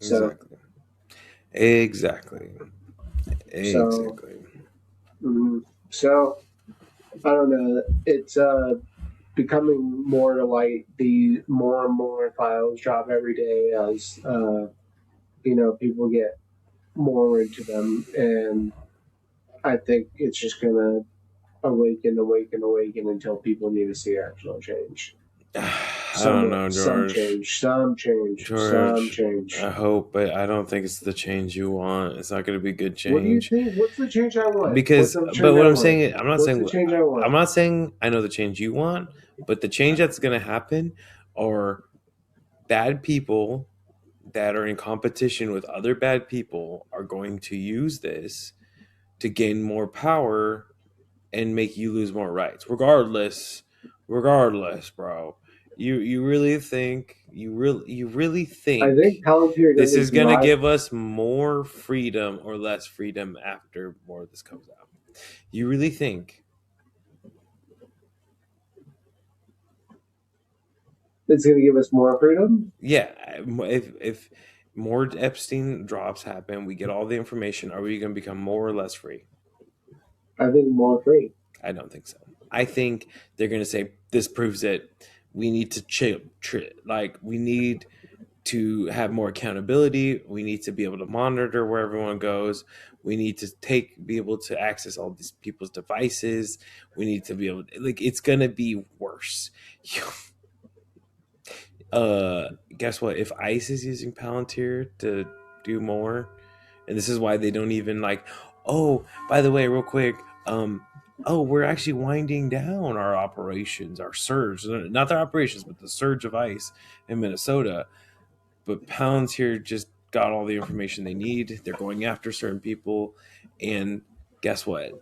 So Exactly. Exactly. so Exactly. mm, so I don't know. It's becoming more to light. The more and more files drop every day as people get more into them, and I think it's just gonna awaken until people need to see actual change. I don't know, Some George. change, some change, some George, I change. hope, but I don't think it's the change you want. It's not going to be good What do you change. think? What's the change I want? What's Because the but change what I I'm want? saying is, What's the change I I'm want? not saying I know the change you want, but the change that's going to happen are bad people that are in competition with other bad people are going to use this to gain more power and make you lose more rights. Regardless, bro. You really I think think Palantir this is is going to not. give us more freedom or less freedom after more of this comes out? You really think? It's going to give us more freedom. Yeah, if more Epstein drops happen, we get all the information. Are we going to become more or less free? I think more free. I don't think so. I think they're going to say this proves it. We need to like we need to have more accountability. We need to be able to monitor where everyone goes. We need to be able to access all these people's devices. We need to be able to, like, it's going to be worse. Guess what? If ICE is using Palantir to do more, and this is why they don't even like, oh, by the way, real quick, oh, we're actually winding down our operations, our surge, not their operations, but the surge of ICE in Minnesota. But Palantir just got all the information they need. They're going after certain people, and guess what?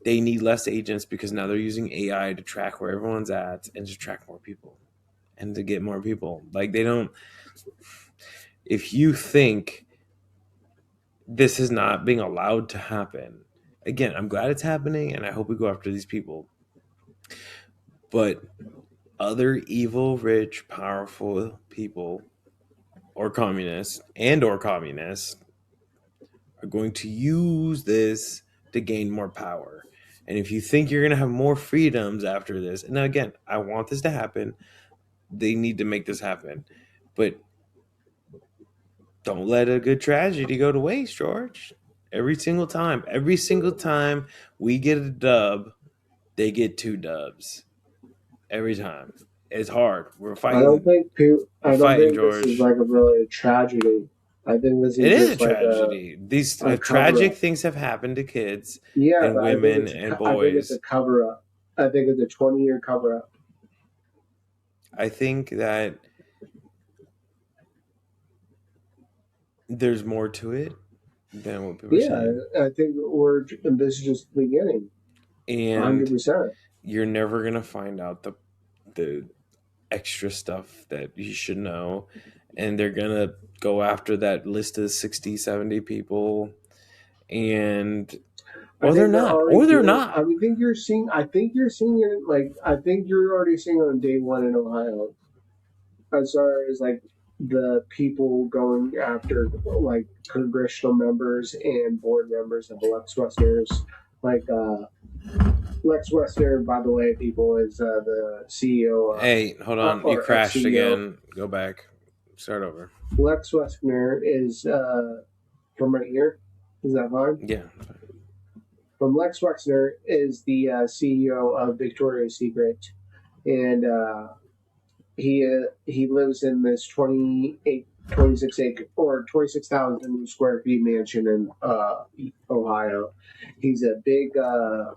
They need less agents because now they're using AI to track where everyone's at and to track more people and to get more people. Like, they don't. If you think this is not being allowed to happen, again, I'm glad it's happening, and I hope we go after these people. But other evil, rich, powerful people, or communists, are going to use this to gain more power. And if you think you're going to have more freedoms after this, and now again, I want this to happen. They need to make this happen. But don't let a good tragedy go to waste, George. Every single time we get a dub, they get two dubs. Every time. It's hard. We're fighting. We're I don't fighting, think this is George. like a really a tragedy. I think this It is is a just like tragedy. These a cover tragic up. things have happened to kids Yeah, and but I think women and I think it's a boys. cover up. I think it's a 20-year cover up. I think that there's more to it than what people are Yeah, saying. I think this is just the beginning. And 100%. you're never going to find out the extra stuff that you should know. And they're going to go after that list of 60, 70 people. And, I or they're think they're not. already Or they're doing. not. I think you're seeing it. Like I think you're already seeing it on day one in Ohio. As far as like the people going after like congressional members and board members of Lex Westerners. Like Lex Western, by the way, people is the CEO Hey, hold on. You or ex crashed CEO. again. Go back. Start over. Lex Westner is from right here. Is that fine? Yeah. From Lex Wexner is the CEO of Victoria's Secret, and he lives in this 26 acre or 26,000 square feet mansion in Ohio. He's a big or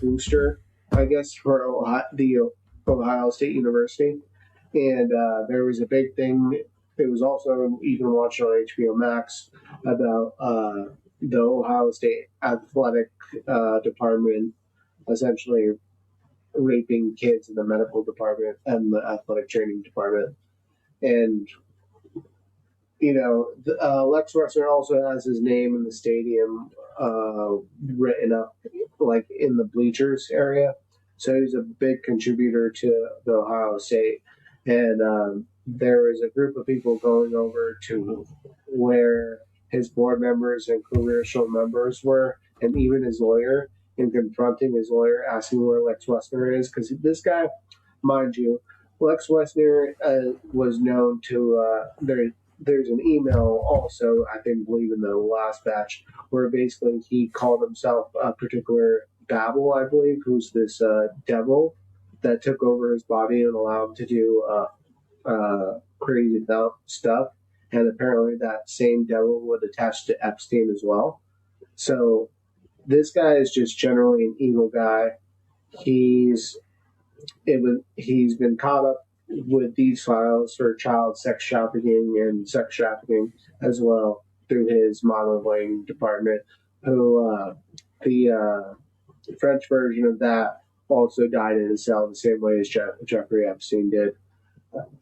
booster, I guess, for the Ohio State University. And there was a big thing. It was also even watched on HBO Max about the Ohio State athletic department essentially raping kids in the medical department and the athletic training department. And, Lex Wexner also has his name in the stadium written up like in the bleachers area. So he's a big contributor to the Ohio State. And there is a group of people going over to where his board members and congressional members were, and even his lawyer, and confronting his lawyer, asking where Lex Wessner is. Because this guy, mind you, Lex Wessner was known to, there's an email also, I think, believe in the last batch, where basically he called himself a particular Babel, I believe, who's this devil that took over his body and allowed him to do crazy stuff. And apparently, that same devil would attach to Epstein as well. So this guy is just generally an evil guy. He's been caught up with these files for child sex trafficking and sex trafficking as well through his modeling department. Who the French version of that also died in a cell the same way as Jeffrey Epstein did.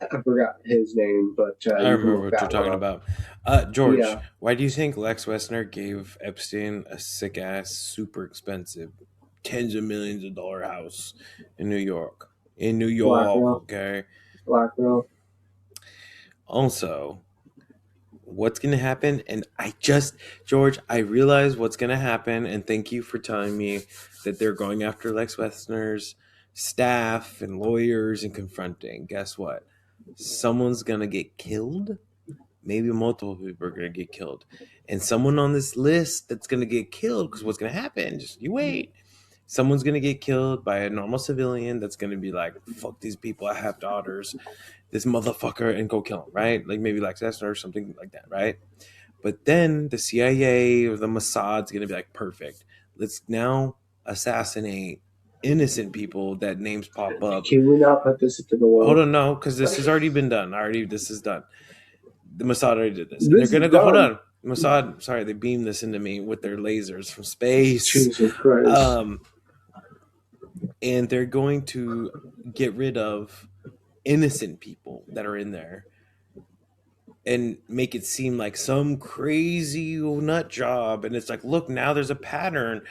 I forgot his name, but I you can remember look what you're that one talking up. about. George, Yeah, why do you think Lex Wessner gave Epstein a sick ass, super expensive, tens of millions of dollar house in New York? In New York, blackmail, okay? blackmail. Also, what's going to happen. And George, I realize what's going to happen. And thank you for telling me that they're going after Lex Wessner's staff and lawyers and confronting. Guess what? Someone's going to get killed. Maybe multiple people are going to get killed. And someone on this list that's going to get killed, because what's going to happen, just you wait. Someone's going to get killed by a normal civilian that's going to be like, fuck these people, I have daughters, this motherfucker, and go kill him, right? Like maybe like Cessna or something like that, right? But then the CIA or the Mossad's going to be like, perfect. Let's now assassinate innocent people that names pop up. Can we not put this into the world? Hold on, no, because this has already been done. This is done. The Mossad already did this. And they're going to go, hold on. Mossad, sorry, they beamed this into me with their lasers from space. Jesus Christ. And they're going to get rid of innocent people that are in there and make it seem like some crazy nut job. And it's like, look, now there's a pattern.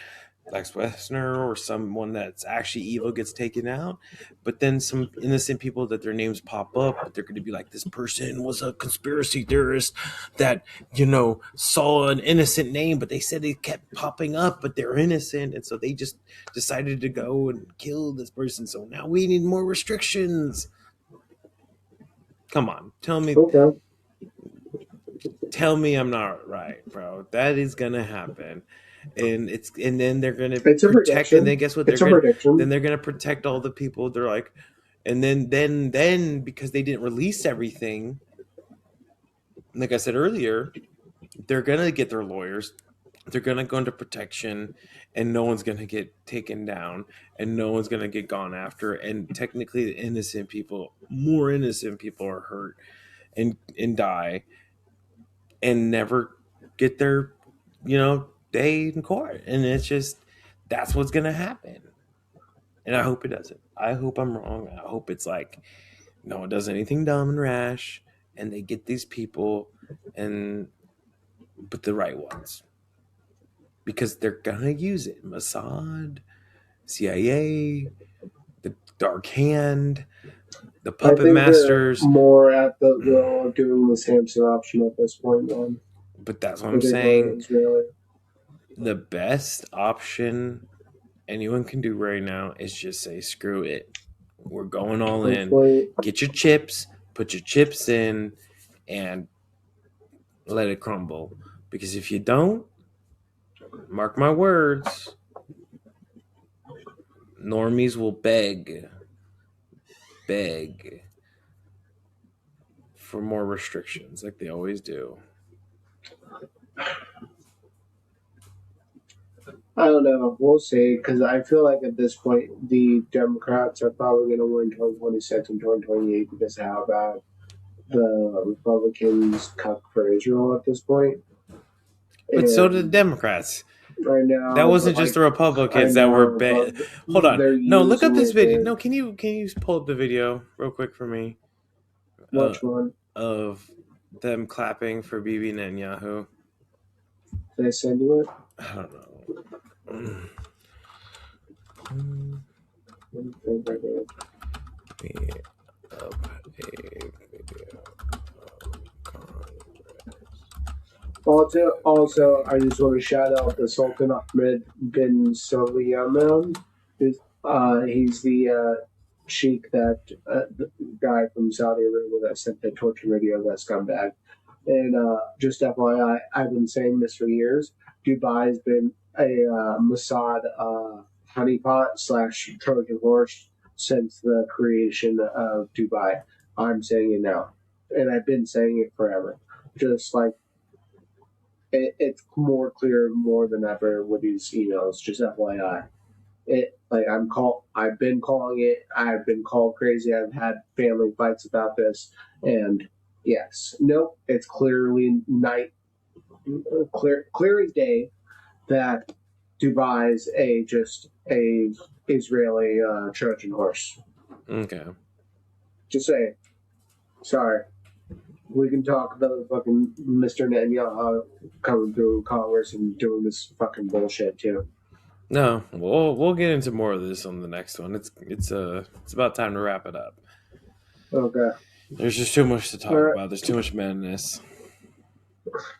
Lex Wessner or someone that's actually evil gets taken out, but then some innocent people that their names pop up, but they're going to be like, this person was a conspiracy theorist that, saw an innocent name, but they said they kept popping up, but they're innocent. And so they just decided to go and kill this person. So now we need more restrictions. Come on. Tell me. Okay. Tell me I'm not right, bro. That is going to happen. And then they're gonna protect, and then guess what? Then they're gonna protect all the people. They're like, and then because they didn't release everything, like I said earlier, they're gonna get their lawyers. They're gonna go into protection, and no one's gonna get taken down, and no one's gonna get gone after. And technically, the more innocent people are hurt and die, and never get their, day in court. And it's just, that's what's gonna happen. And I hope it doesn't. I hope I'm wrong. I hope it's like no one does anything dumb and rash, and they get these people, but the right ones, because they're gonna use it. Mossad, CIA, the Dark Hand, the Puppet Masters. More at the will of doing the Samson option at this point on. But that's what I'm saying. The best option anyone can do right now is just say, screw it. We're going all in. Get your chips, put your chips in, and let it crumble. Because if you don't, mark my words, normies will beg for more restrictions like they always do. I don't know. We'll see, because I feel like at this point, the Democrats are probably going to win 2026 and 2028 because of how bad the Republicans cuck for Israel at this point. But so did the Democrats. Right now, that wasn't just the Republicans that were bad. Hold on. No, look up this video. No, can you pull up the video real quick for me? Which one? Of them clapping for Bibi Netanyahu. Did I send you it? I don't know. Also, I just want to shout out the Sultan Ahmed bin Sulayman. He's the sheikh that the guy from Saudi Arabia that sent the torture video, that scumbag. And just FYI, I've been saying this for years. Dubai's been a Mossad honeypot / Trojan horse since the creation of Dubai. I'm saying it now, and I've been saying it forever. Just like it's more clear more than ever with these emails. Just FYI, I've been calling it. I've been called crazy. I've had family fights about this, and yes, nope, it's clearly clear as day that Dubai's just a Israeli Trojan horse. Okay. Just saying. Sorry. We can talk about fucking Mr. Netanyahu coming through Congress and doing this fucking bullshit too. No, we'll get into more of this on the next one. It's about time to wrap it up. Okay. There's just too much to talk about. There's too much madness.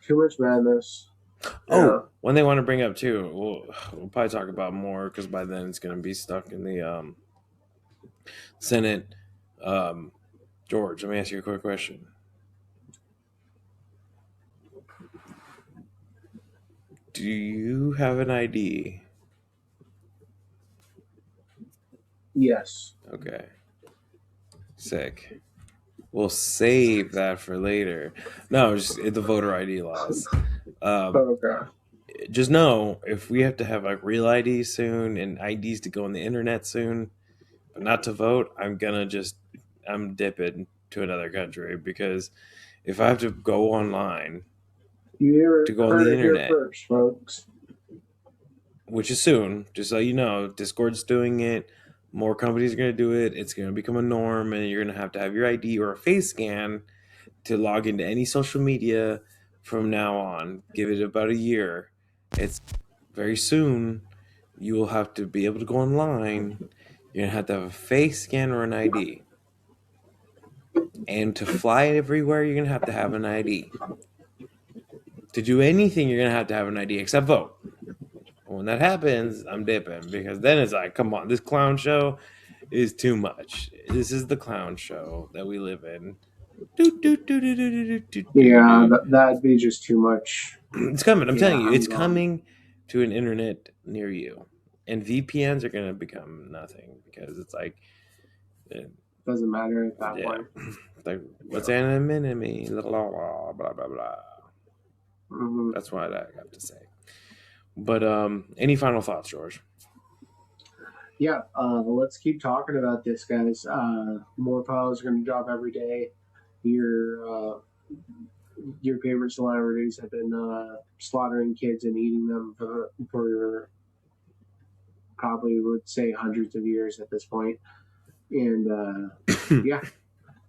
Too much madness. Yeah. Oh, one thing I want to bring up too. We'll probably talk about more because by then it's going to be stuck in the Senate. Um, George, let me ask you a quick question. Do you have an ID? Yes. Okay. Sick. We'll save that for later. No, just the voter ID laws. Um, Okay. just know if we have to have like real IDs soon and IDs to go on the internet soon, but not to vote, I'm dipping to another country because if I have to go online You to go on heard the it here internet, first, folks. which is soon, just so you know, Discord's doing it. More companies are going to do it. It's going to become a norm, and you're going to have your ID or a face scan to log into any social media from now on. Give it about a year. It's very soon. You will have to be able to go online. You're going to have a face scan or an ID. And to fly everywhere, you're going to have an ID. To do anything, you're going to have an ID except vote. When that happens, I'm dipping because then it's like, come on, this clown show is too much. This is the clown show that we live in. Yeah, that'd be just too much. It's coming. I'm Yeah, telling you, I'm it's gone. coming to an internet near you, and VPNs are going to become nothing because it's like, Doesn't matter at that yeah, point. like what's anonymity, blah blah blah blah blah. Mm-hmm. That's what I have to say. But any final thoughts, George? Yeah, let's keep talking about this, guys. More files are going to drop every day. Your favorite celebrities have been slaughtering kids and eating them for probably would say hundreds of years at this point. And yeah,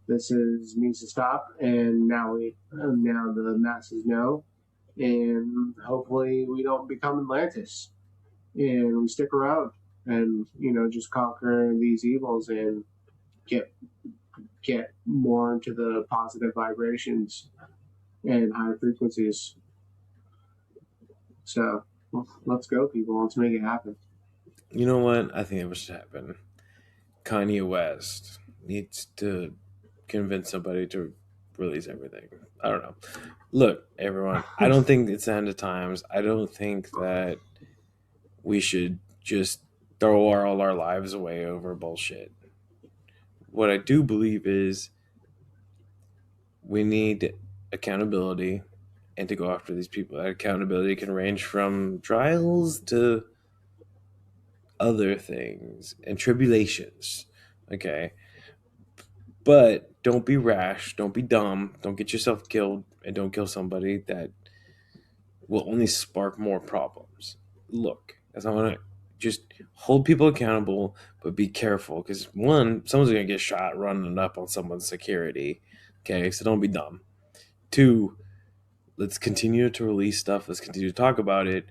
needs to stop. And now the masses know, and hopefully we don't become Atlantis, and we stick around, and just conquer these evils and get get more into the positive vibrations and higher frequencies. So let's go, people. Let's make it happen. You know what? I think it should happen. Kanye West needs to convince somebody to release everything. I don't know. Look, everyone, I don't think it's the end of times. I don't think that we should just throw all our lives away over bullshit. What I do believe is we need accountability and to go after these people. That accountability can range from trials to other things and tribulations. Okay. But don't be rash. Don't be dumb. Don't get yourself killed and don't kill somebody that will only spark more problems. Look, as I want to just hold people accountable, but be careful because someone's going to get shot running up on someone's security. Okay. So don't be dumb. Two, let's continue to release stuff. Let's continue to talk about it,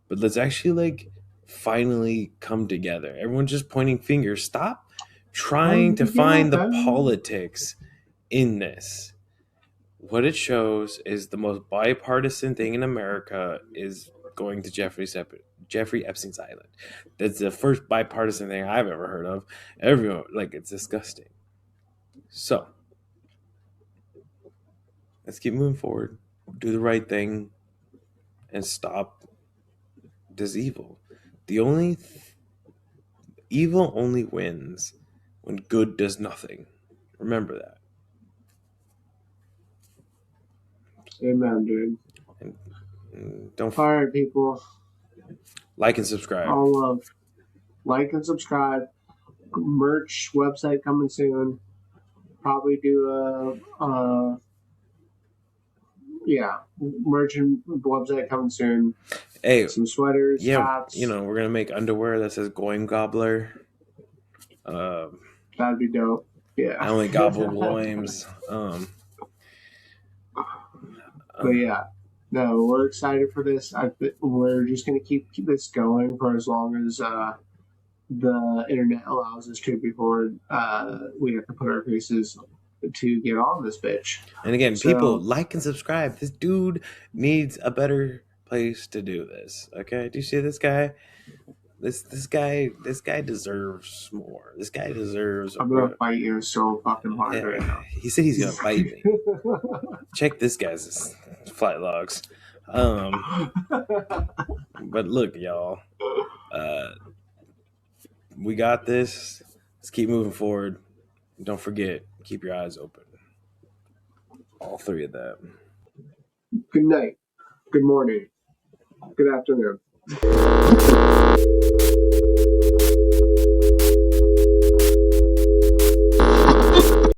but let's actually finally come together. Everyone's just pointing fingers. Stop trying to find the politics in this. What it shows is the most bipartisan thing in America is going to Jeffrey Epstein's island. That's the first bipartisan thing I've ever heard of. Everyone it's disgusting. So let's keep moving forward. Do the right thing and stop this evil. The only evil only wins when good does nothing. Remember that. Amen, dude. And don't All right, people. like and subscribe. All love. Like and subscribe. Merch website coming soon. Probably do merch and website coming soon. Hey, some sweaters, hats. We're gonna make underwear that says "Goyim Gobbler." That'd be dope. Yeah. I only gobble goyms. But yeah, no, we're excited for this. We're just gonna keep this going for as long as the internet allows us to before we have to put our faces to get on this bitch. And again, So- people like and subscribe. This dude needs a better place to do this. Okay, do you see this guy? This guy deserves more. This guy deserves. I'm gonna fight you so fucking hard right now. He said he's gonna fight me. Check this guy's flight logs. But look, y'all, we got this. Let's keep moving forward. Don't forget, keep your eyes open. All three of them. Good night. Good morning. Good afternoon.